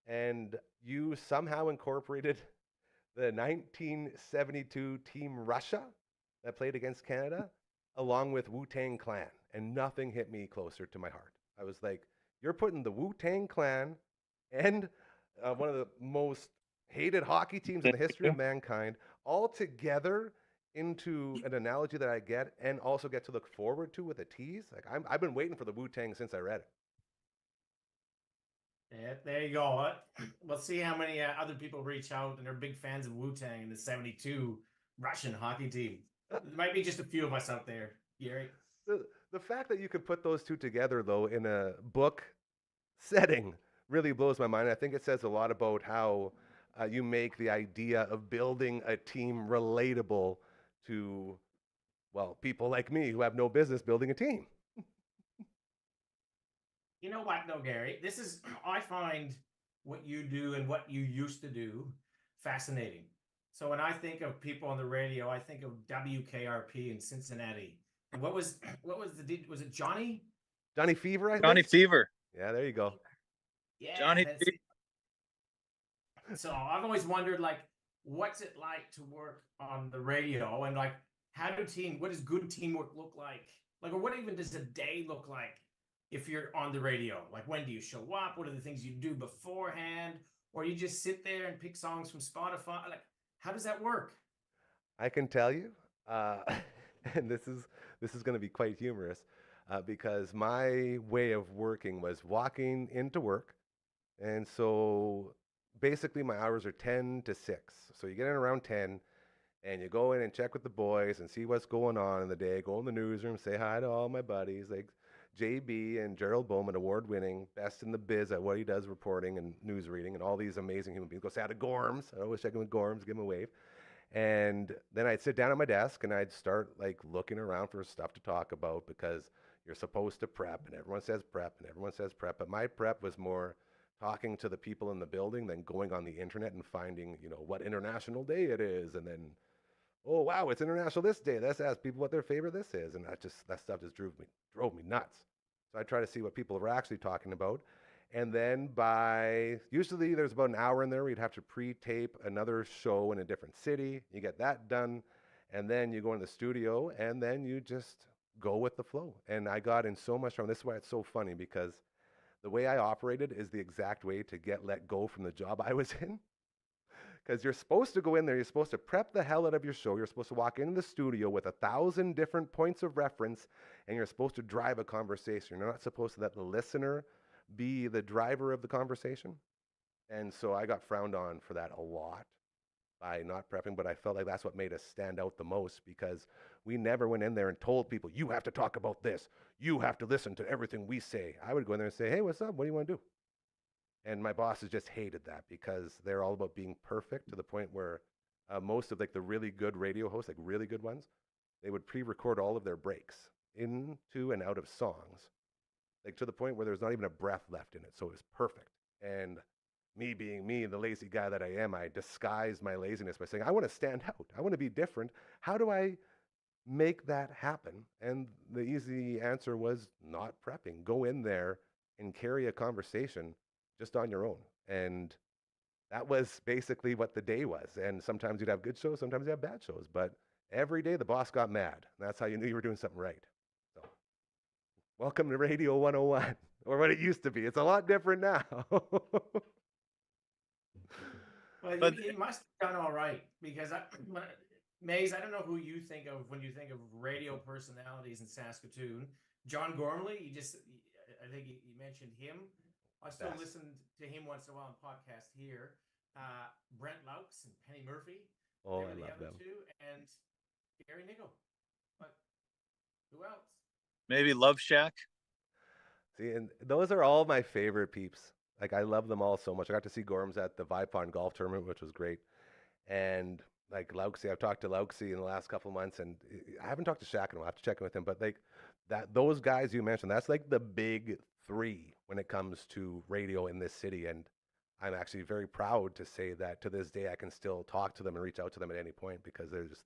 And you somehow incorporated the 1972 Team Russia that played against Canada along with Wu-Tang Clan. And nothing hit me closer to my heart. I was like, you're putting the Wu-Tang Clan and one of the most hated hockey teams in the history of mankind all together into an analogy that I get and also get to look forward to with a tease. Like I've been waiting for the Wu-Tang since I read it. Yeah, there you go. We'll see how many other people reach out and are big fans of Wu-Tang and the 72 Russian hockey team. There might be just a few of us out there, Gary. The fact that you could put those two together, though, in a book setting really blows my mind. I think it says a lot about how you make the idea of building a team relatable to, well, people like me who have no business building a team. You know what, though, Gary? I find what you do and what you used to do fascinating. So when I think of people on the radio, I think of WKRP in Cincinnati. And was it Johnny? Johnny Fever, I think? Johnny Fever. Yeah, there you go. Yeah. Johnny Fever. So I've always wondered, like, what's it like to work on the radio? And, like, what does good teamwork look like? Like, or what even does a day look like if you're on the radio? Like, when do you show up? What are the things you do beforehand? Or you just sit there and pick songs from Spotify? Like, how does that work? I can tell you, and this is going to be quite humorous, because my way of working was walking into work, and so basically my hours are 10 to 6. So you get in around 10, and you go in and check with the boys and see what's going on in the day, go in the newsroom, say hi to all my buddies, like JB and Gerald Bowman, award-winning, best in the biz at what he does, reporting and news reading, and all these amazing human beings. Go say hi to Gorms. I always check in with Gorms, give him a wave. And then I'd sit down at my desk and I'd start like looking around for stuff to talk about because you're supposed to prep and everyone says prep and everyone says prep. But my prep was more talking to the people in the building than going on the internet and finding, what international day it is. And then, oh, wow, it's international this day. Let's ask people what their favorite this is. And that stuff just drove me nuts. So I try to see what people are actually talking about. And then usually there's about an hour in there where you'd have to pre-tape another show in a different city. You get that done, and then you go in the studio, and then you just go with the flow. And I got in so much trouble. This is why it's so funny, because the way I operated is the exact way to get let go from the job I was in. Because you're supposed to go in there, you're supposed to prep the hell out of your show, you're supposed to walk into the studio with 1,000 different points of reference, and you're supposed to drive a conversation. You're not supposed to let the listener be the driver of the conversation. And so I got frowned on for that a lot by not prepping, but I felt like that's what made us stand out the most because we never went in there and told people, you have to talk about this. You have to listen to everything we say. I would go in there and say, hey, what's up? What do you want to do? And my bosses just hated that because they're all about being perfect to the point where most of like the really good radio hosts, like really good ones, they would pre-record all of their breaks into and out of songs. Like to the point where there's not even a breath left in it. So it was perfect. And me being me, the lazy guy that I am, I disguised my laziness by saying, I want to stand out. I want to be different. How do I make that happen? And the easy answer was not prepping. Go in there and carry a conversation just on your own. And that was basically what the day was. And sometimes you'd have good shows, sometimes you'd have bad shows. But every day the boss got mad. That's how you knew you were doing something right. So welcome to Radio 101, or what it used to be. It's a lot different now. Well, But he must have done all right because Maze, I don't know who you think of when you think of radio personalities in Saskatoon. John Gormley, I think you mentioned him. I still Best. listen to him once in a while on podcast here. Brent Laux and Penny Murphy. Oh, They I were the love other them. two, and Gary Niggle. But who else? maybe Love Shack. See, and those are all my favorite peeps. Like I love them all so much. I got to see Gorms at the Vipond golf tournament, which was great. And like Lauxie, I've talked to Lauxie in the last couple of months, and I haven't talked to Shaq in a while. I have to check in with him. But like those guys you mentioned, that's like the big three when it comes to radio in this city. And I'm actually very proud to say that to this day I can still talk to them and reach out to them at any point because they're just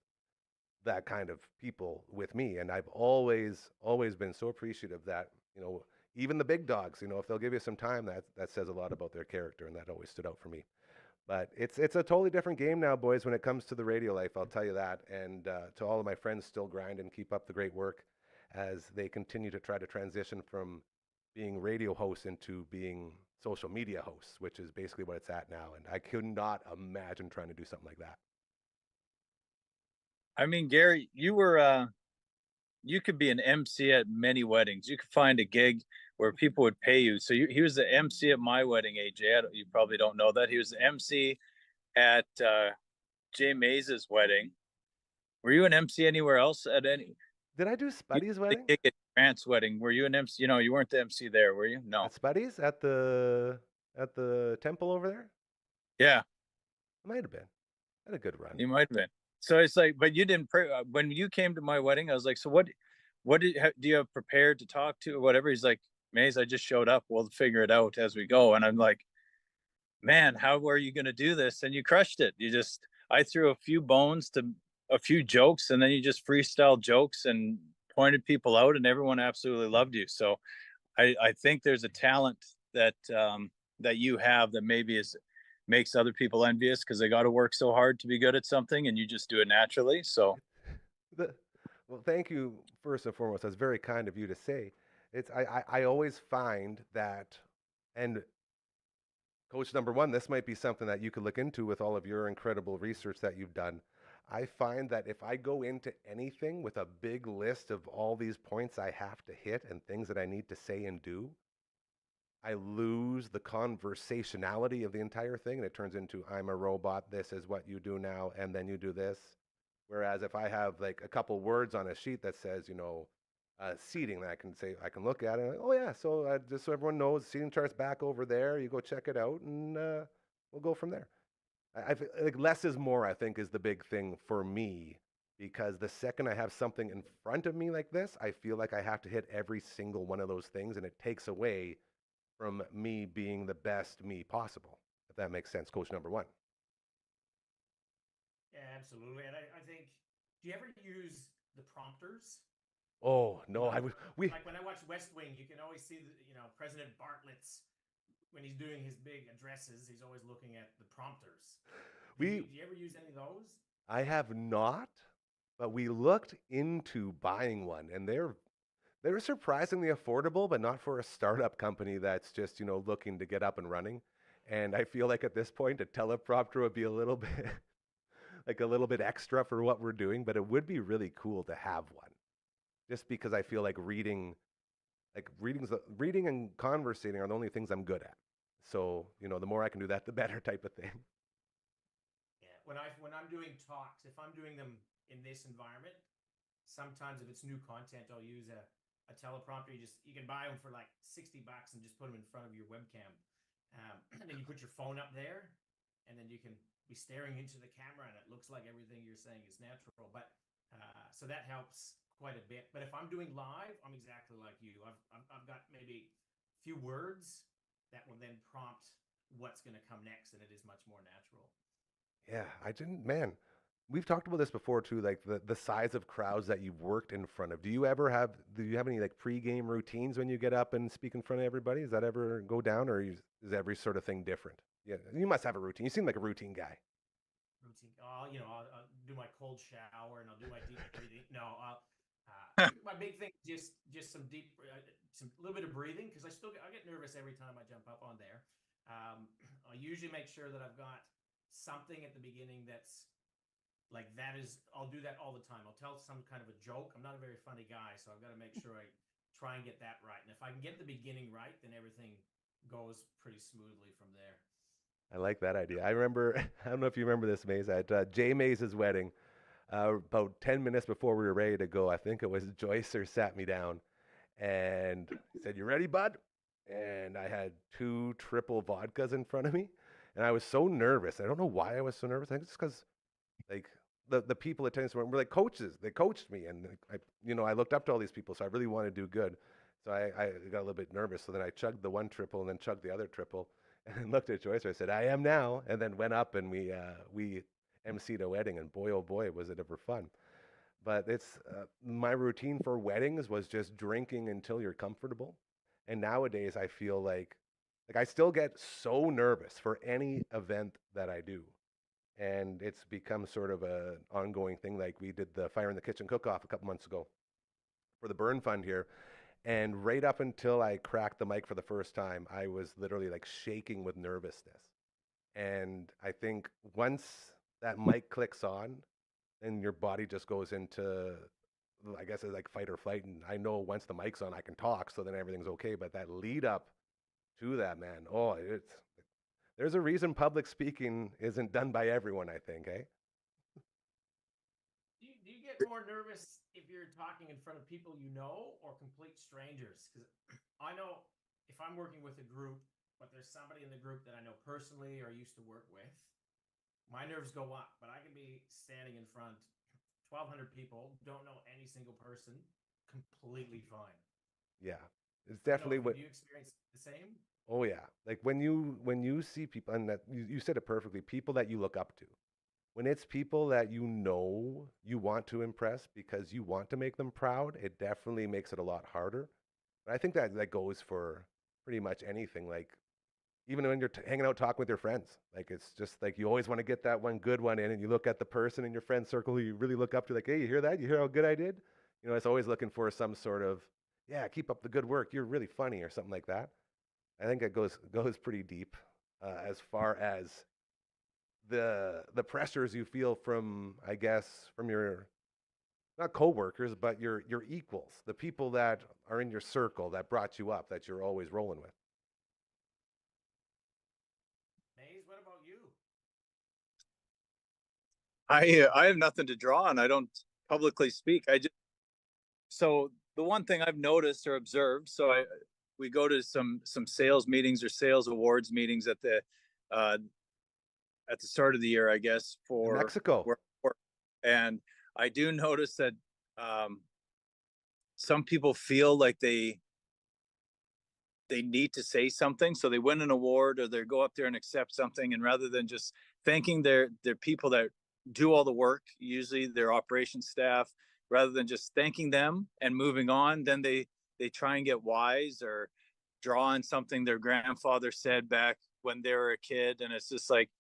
that kind of people with me. And I've always been so appreciative that, even the big dogs, if they'll give you some time, that says a lot about their character, and that always stood out for me. But it's a totally different game now, boys, when it comes to the radio life, I'll tell you that. And to all of my friends, still grind and keep up the great work as they continue to try to transition from being radio hosts into being social media hosts, which is basically what it's at now. And I could not imagine trying to do something like that. I mean, Gary, you could be an MC at many weddings. You could find a gig where people would pay you. So he was the MC at my wedding, AJ. You probably don't know that. He was the MC at Jay Mays's wedding. Were you an MC anywhere else at any? Did I do Spuddy's wedding? Gig at Grant's wedding. Were you an MC? You weren't the MC there, were you? No. At Spuddy's at the temple over there? Yeah, I might have been. Had a good run. you might have been. So it's like, but you didn't pray when you came to my wedding. I was like, so what do you have prepared to talk to or whatever? He's like, Maze, I just showed up. We'll figure it out as we go. And I'm like, man, how are you going to do this? And you crushed it. I threw a few bones to a few jokes, and then you just freestyle jokes and pointed people out, and everyone absolutely loved you. So I think there's a talent that you have that maybe makes other people envious because they got to work so hard to be good at something, and you just do it naturally. So Well, thank you first and foremost. That's very kind of you to say. I always find that, and Coach number one, this might be something that you could look into with all of your incredible research that you've done. I find that if I go into anything with a big list of all these points I have to hit and things that I need to say and do, I lose the conversationality of the entire thing, and it turns into I'm a robot, this is what you do now, and then you do this. Whereas if I have like a couple words on a sheet that says, seating, that I can look at it, and, oh yeah, so just so everyone knows, seating chart's back over there, you go check it out, and we'll go from there. I feel like less is more, I think, is the big thing for me, because the second I have something in front of me like this, I feel like I have to hit every single one of those things, and it takes away from me being the best me possible, if that makes sense, Coach number one. Yeah, absolutely. And I think, do you ever use the prompters? Oh no, we like when I watch West Wing, you can always see President Bartlett's when he's doing his big addresses, he's always looking at the prompters. Do you ever use any of those? I have not, but we looked into buying one, and they're surprisingly affordable, but not for a startup company that's just looking to get up and running. And I feel like at this point, a teleprompter would be a little bit like a little bit extra for what we're doing, but it would be really cool to have one. Just because I feel like reading and conversating are the only things I'm good at. So, the more I can do that, the better type of thing. Yeah. When I'm doing talks, if I'm doing them in this environment, sometimes if it's new content, I'll use a teleprompter. You can buy them for like $60 and just put them in front of your webcam. And then you put your phone up there, and then you can be staring into the camera, and it looks like everything you're saying is natural. But so that helps quite a bit. But if I'm doing live, I'm exactly like you. I've got maybe a few words that will then prompt what's going to come next, and it is much more natural. Yeah, we've talked about this before too, like the size of crowds that you've worked in front of. Do you have any like pre-game routines when you get up and speak in front of everybody? Does that ever go down, or is every sort of thing different? Yeah, you must have a routine. You seem like a routine guy. Routine. I'll do my cold shower and I'll do my deep breathing. No, my big thing is just some deep, some little bit of breathing, because I get nervous every time I jump up on there. I usually make sure that I've got something at the beginning that's like, I'll do that all the time. I'll tell some kind of a joke. I'm not a very funny guy, so I've got to make sure I try and get that right. And if I can get the beginning right, then everything goes pretty smoothly from there. I like that idea. I remember, I don't know if you remember this, Maze, at Jay Maze's wedding, about 10 minutes before we were ready to go, I think it was Joycer sat me down and said, "You ready, bud?" And I had 2 triple vodkas in front of me. And I was so nervous. I don't know why I was so nervous. I think it's because, like, the people attending were like coaches. They coached me, and I looked up to all these people, so I really wanted to do good. So I got a little bit nervous. So then I chugged the one triple and then chugged the other triple, and then looked at Joyce. I said, "I am now," and then went up and we emceed a wedding, and boy oh boy was it ever fun. But it's my routine for weddings was just drinking until you're comfortable, and nowadays I feel like I still get so nervous for any event that I do. And it's become sort of an ongoing thing. Like we did the Fire in the Kitchen cook-off a couple months ago for the Burn Fund here. And right up until I cracked the mic for the first time, I was literally like shaking with nervousness. And I think once that mic clicks on, then your body just goes into, I guess it's like fight or flight. And I know once the mic's on, I can talk, so then everything's okay. But that lead up to that, man, there's a reason public speaking isn't done by everyone, I think, eh? Do you get more nervous if you're talking in front of people you know or complete strangers? Because I know if I'm working with a group, but there's somebody in the group that I know personally or used to work with, my nerves go up. But I can be standing in front 1,200 people, don't know any single person, completely fine. Yeah, it's definitely what. Do you experience the same? Oh yeah, like when you see people, and that you said it perfectly, people that you look up to. When it's people that you know you want to impress because you want to make them proud, it definitely makes it a lot harder. But I think that goes for pretty much anything. Like even when you're hanging out talking with your friends, like it's just like you always want to get that one good one in, and you look at the person in your friend circle who you really look up to, like, "Hey, you hear that? You hear how good I did?" It's always looking for some sort of, "Yeah, keep up the good work. You're really funny," or something like that. I think it goes pretty deep as far as the pressures you feel from, I guess, from your not coworkers, but your equals, the people that are in your circle that brought you up, that you're always rolling with. Maze, what about you? I have nothing to draw on. I don't publicly speak. So the one thing I've noticed or observed, we go to some sales meetings or sales awards meetings at the start of the year, I guess, for In Mexico. And I do notice that some people feel like they need to say something, so they win an award or they go up there and accept something, and rather than just thanking their people that do all the work, usually their operations staff, rather than just thanking them and moving on, then they try and get wise or draw on something their grandfather said back when they were a kid, and it's just like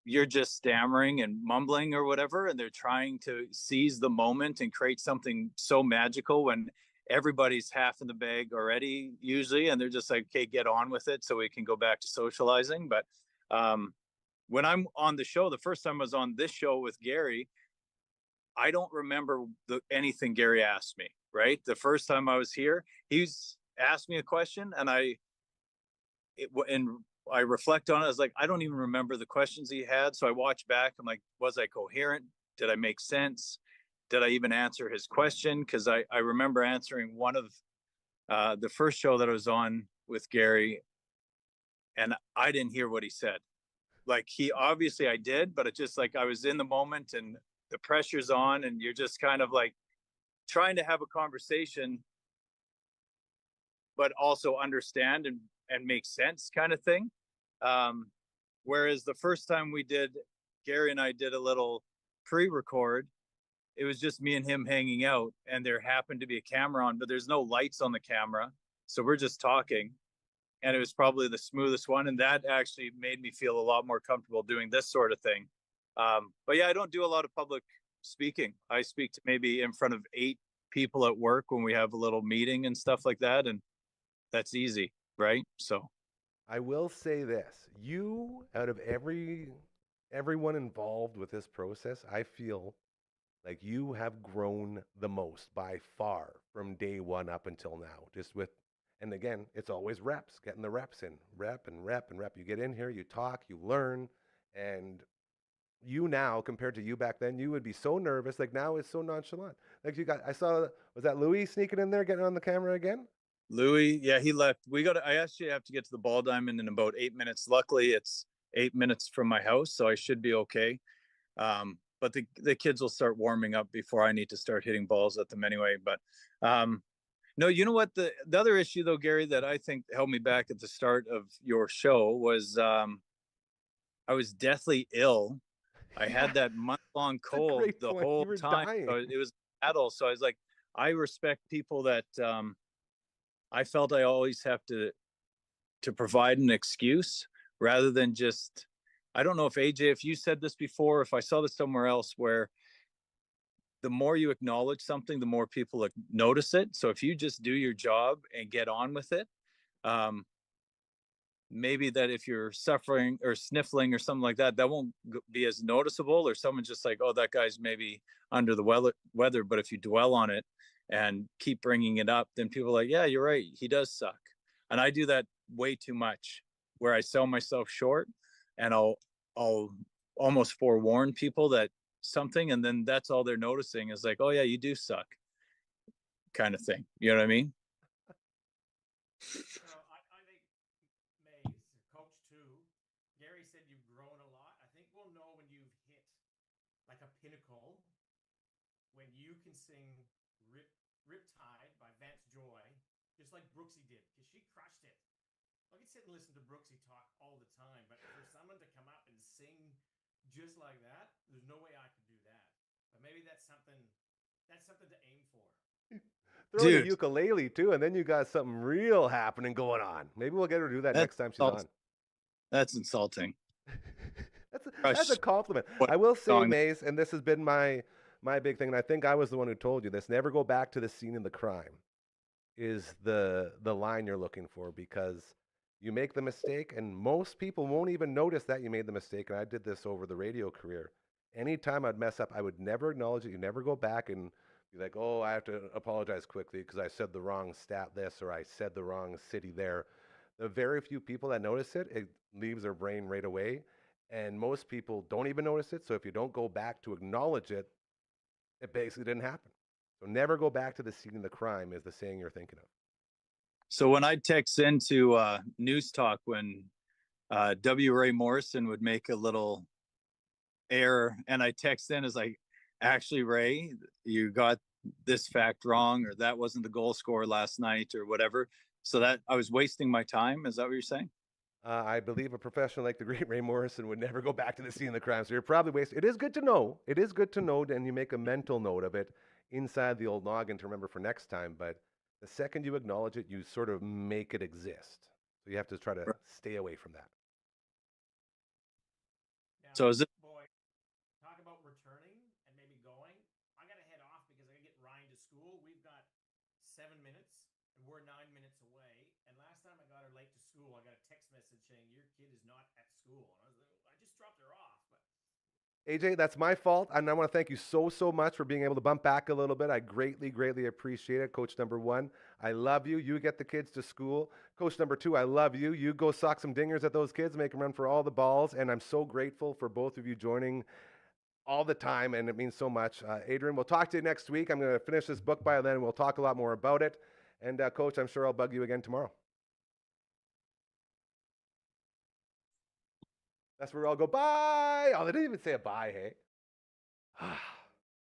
you're just stammering and mumbling or whatever, and they're trying to seize the moment and create something so magical when everybody's half in the bag already usually, and they're just like, "Okay, get on with it so we can go back to socializing." But when I'm on the show, the first time I was on this show with Gary, I don't remember anything Gary asked me, right? The first time I was here, he's asked me a question, and I reflect on it. I was like, I don't even remember the questions he had. So I watch back. I'm like, was I coherent? Did I make sense? Did I even answer his question? Because I remember answering one of the first show that I was on with Gary, and I didn't hear what he said. Like I did, but it's just like I was in the moment and the pressure's on, and you're just kind of like trying to have a conversation, but also understand and make sense kind of thing. Whereas the first time Gary and I did a little pre-record, it was just me and him hanging out, and there happened to be a camera on, but there's no lights on the camera. So we're just talking, and it was probably the smoothest one. And that actually made me feel a lot more comfortable doing this sort of thing. But yeah, I don't do a lot of public speaking. I speak to maybe in front of 8 people at work when we have a little meeting and stuff like that. And that's easy, right? So I will say this. You, out of everyone involved with this process, I feel like you have grown the most by far from day one up until now. Just with, and again, it's always reps, getting the reps in, rep and rep and rep. You get in here, you talk, you learn, and you now compared to you back then, you would be so nervous. Like now it's so nonchalant. Like you got, I saw, was that Louis sneaking in there, getting on the camera again? Louis, yeah, he left. I actually have to get to the ball diamond in about 8 minutes. Luckily, it's 8 minutes from my house, so I should be okay. But the kids will start warming up before I need to start hitting balls at them anyway. But no, you know what? The other issue though, Gary, that I think held me back at the start of your show was I was deathly ill. I had that month-long cold the point. whole You were time. dying. So it was battle. So I was like, I respect people that I felt I always have to provide an excuse rather than just, I don't know if AJ, if you said this before, if I saw this somewhere else, where the more you acknowledge something, the more people notice it. So if you just do your job and get on with it, maybe that if you're suffering or sniffling or something like that, that won't be as noticeable, or someone's just like, oh, that guy's maybe under the weather. But if you dwell on it and keep bringing it up, then people are like, yeah, you're right, he does suck. And I do that way too much, where I sell myself short, and I'll almost forewarn people that something, and then that's all they're noticing is like, oh yeah, you do suck, kind of thing. You know what I mean? I think Mays, coach too. Gary said you've grown a lot. I think we'll know when you've hit like a pinnacle, when you can sing Riptide by Vance Joy, just like Brooksy did, because she crushed it. I can sit and listen to Brooksy talk all the time, but for someone to come out and sing just like that, there's no way I could do that. But maybe that's something to aim for. Throw in a ukulele too, and then you got something real happening going on. Maybe we'll get her to do that next time she's on. That's insulting. That's a compliment. I will say, Mace, and this has been my big thing, and I think I was the one who told you this, never go back to the scene of the crime, is the line you're looking for, because you make the mistake, and most people won't even notice that you made the mistake, and I did this over the radio career. Anytime I'd mess up, I would never acknowledge it. You never go back and be like, oh, I have to apologize quickly because I said the wrong stat this, or I said the wrong city there. The very few people that notice it, it leaves their brain right away. And most people don't even notice it. So if you don't go back to acknowledge it, it basically didn't happen. So never go back to the scene of the crime is the saying you're thinking of. So when I text into News Talk, when W. Ray Morrison would make a little error, and I text in as like, actually, Ray, you got this fact wrong, or that wasn't the goal scorer last night, or whatever. So that I was wasting my time. Is that what you're saying? I believe a professional like the great Ray Morrison would never go back to the scene of the crime. So you're probably wasting. It is good to know. It is good to know, and you make a mental note of it inside the old noggin to remember for next time. But the second you acknowledge it, you sort of make it exist. So you have to try to stay away from that. Now, so is it? Boy, talk about returning and maybe going. I got to head off because I got to get Ryan to school. We've got 7 minutes, and we're 9 minutes away. And last time I got her late to school, I got a text message saying your kid is not at school. And I was like, I just dropped her off. But AJ, that's my fault. And I want to thank you so much for being able to bump back a little bit. I greatly appreciate it. Coach number 1, I love you. You get the kids to school. Coach number 2, I love you. You go sock some dingers at those kids, make them run for all the balls. And I'm so grateful for both of you joining all the time, and it means so much. Adrian, we'll talk to you next week. I'm going to finish this book by then, and we'll talk a lot more about it. And Coach, I'm sure I'll bug you again tomorrow. That's where I'll go, bye. Oh, they didn't even say a bye, hey?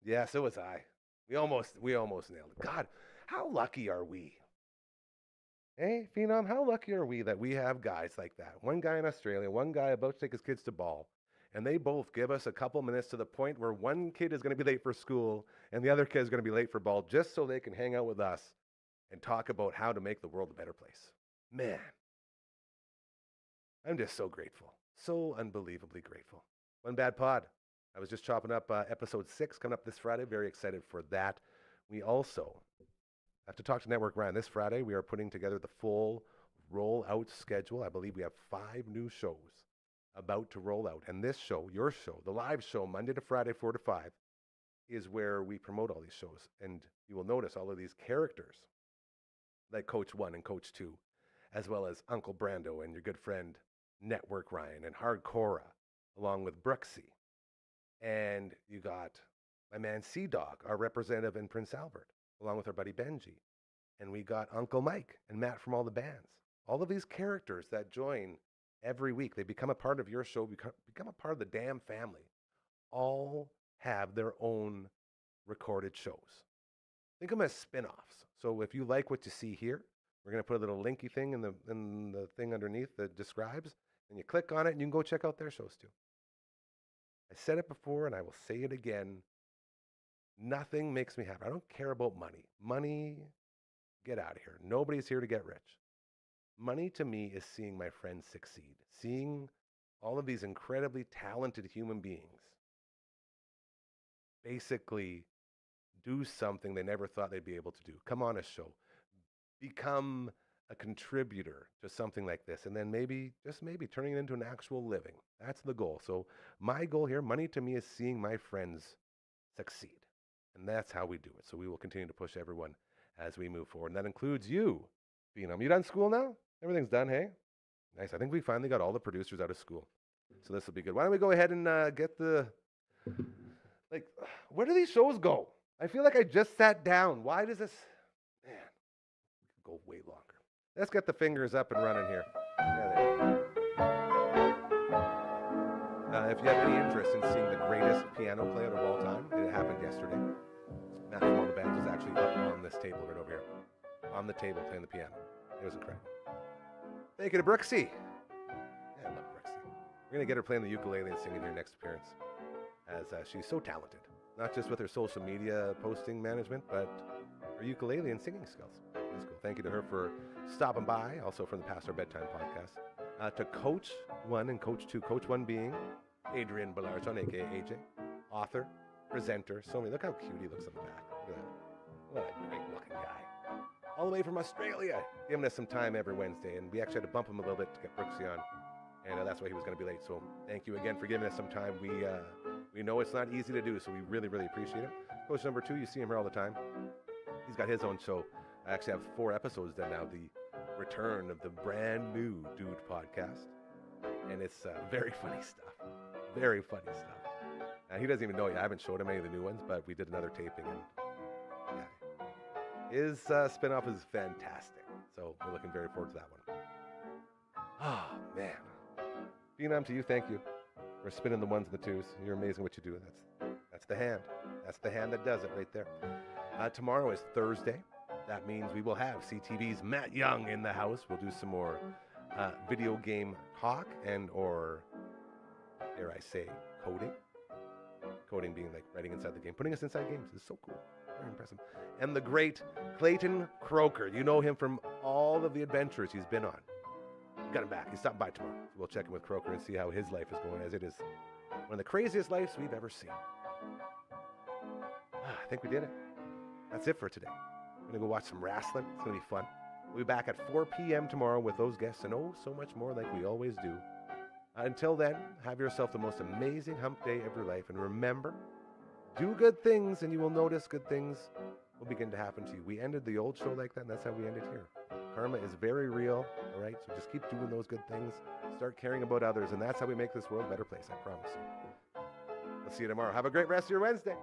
Yeah, so was I. We almost nailed it. God, how lucky are we? Hey, Phenom, how lucky are we that we have guys like that? One guy in Australia, one guy about to take his kids to ball, and they both give us a couple minutes to the point where one kid is going to be late for school and the other kid is going to be late for ball just so they can hang out with us and talk about how to make the world a better place. Man, I'm just so grateful. So unbelievably grateful. One Bad Pod. I was just chopping up episode 6 coming up this Friday. Very excited for that. We also have to talk to Network Ryan. This Friday, we are putting together the full rollout schedule. I believe we have 5 new shows about to roll out. And this show, your show, the live show, Monday to Friday, 4 to 5, is where we promote all these shows. And you will notice all of these characters, like Coach 1 and Coach 2, as well as Uncle Brando and your good friend Network Ryan and Hardcora, along with Brooksy. And you got my man Sea-Dog, our representative in Prince Albert, along with our buddy Benji. And we got Uncle Mike and Matt from all the bands. All of these characters that join every week, they become a part of your show, become a part of the damn family, all have their own recorded shows. Think of them as spin-offs. So if you like what you see here, we're going to put a little linky thing in the thing underneath that describes, and you click on it and you can go check out their shows too. I said it before and I will say it again. Nothing makes me happy. I don't care about money. Money, get out of here. Nobody's here to get rich. Money to me is seeing my friends succeed, seeing all of these incredibly talented human beings basically do something they never thought they'd be able to do. Come on a show, become a contributor to something like this, and then maybe, just maybe, turning it into an actual living. That's the goal. So my goal here, money to me, is seeing my friends succeed. And that's how we do it. So we will continue to push everyone as we move forward. And that includes you, Phenom. You done school now? Everything's done, hey? Nice. I think we finally got all the producers out of school. So this will be good. Why don't we go ahead and get the... Like, where do these shows go? I feel like I just sat down. Why does this... Man, we could go way longer. Let's get the fingers up and running here. Yeah, there you go. If you have any interest in seeing the greatest piano player of all time, it happened yesterday. Matt from all the bands was actually up on this table right over here. On the table playing the piano. It was incredible. Thank you to Brooksy. Yeah, I love Brooksy. We're going to get her playing the ukulele and singing her next appearance, as she's so talented. Not just with her social media posting management, but her ukulele and singing skills. That's cool. Thank you to her for stopping by, also from the Past Our Bedtime podcast. To Coach 1 and Coach 2. Coach 1 being Adrian Ballarjon, a.k.a. AJ, author, presenter. So many. Look how cute he looks on the back. Look at that. What a great-looking guy. All the way from Australia, giving us some time every Wednesday. And we actually had to bump him a little bit to get Brooksy on. And that's why he was going to be late. So thank you again for giving us some time. We know it's not easy to do, so we really, really appreciate it. Coach number 2, you see him here all the time. He's got his own show. I actually have 4 episodes done now. The return of the brand new Dude podcast. And it's very funny stuff. Very funny stuff. He doesn't even know yet. I haven't showed him any of the new ones, but we did another taping. And yeah, his spinoff is fantastic. So we're looking very forward to that one. Oh, man. Phenom, to you, thank you for spinning the 1s and the 2s. You're amazing what you do. That's the hand. That's the hand that does it right there. Tomorrow is Thursday. That means we will have CTV's Matt Young in the house. We'll do some more video game talk and or, dare I say, coding. Coding being like writing inside the game. Putting us inside games is so cool. Very impressive. And the great Clayton Croker. You know him from all of the adventures he's been on. We got him back. He's stopping by tomorrow. So we'll check in with Croker and see how his life is going, as it is one of the craziest lives we've ever seen. I think we did it. That's it for today. We're going to go watch some wrestling. It's going to be fun. We'll be back at 4 p.m. tomorrow with those guests and oh, so much more like we always do. Until then, have yourself the most amazing hump day of your life. And remember, do good things and you will notice good things will begin to happen to you. We ended the old show like that, and that's how we ended here. Karma is very real, all right? So just keep doing those good things. Start caring about others, and that's how we make this world a better place, I promise you. We'll see you tomorrow. Have a great rest of your Wednesday.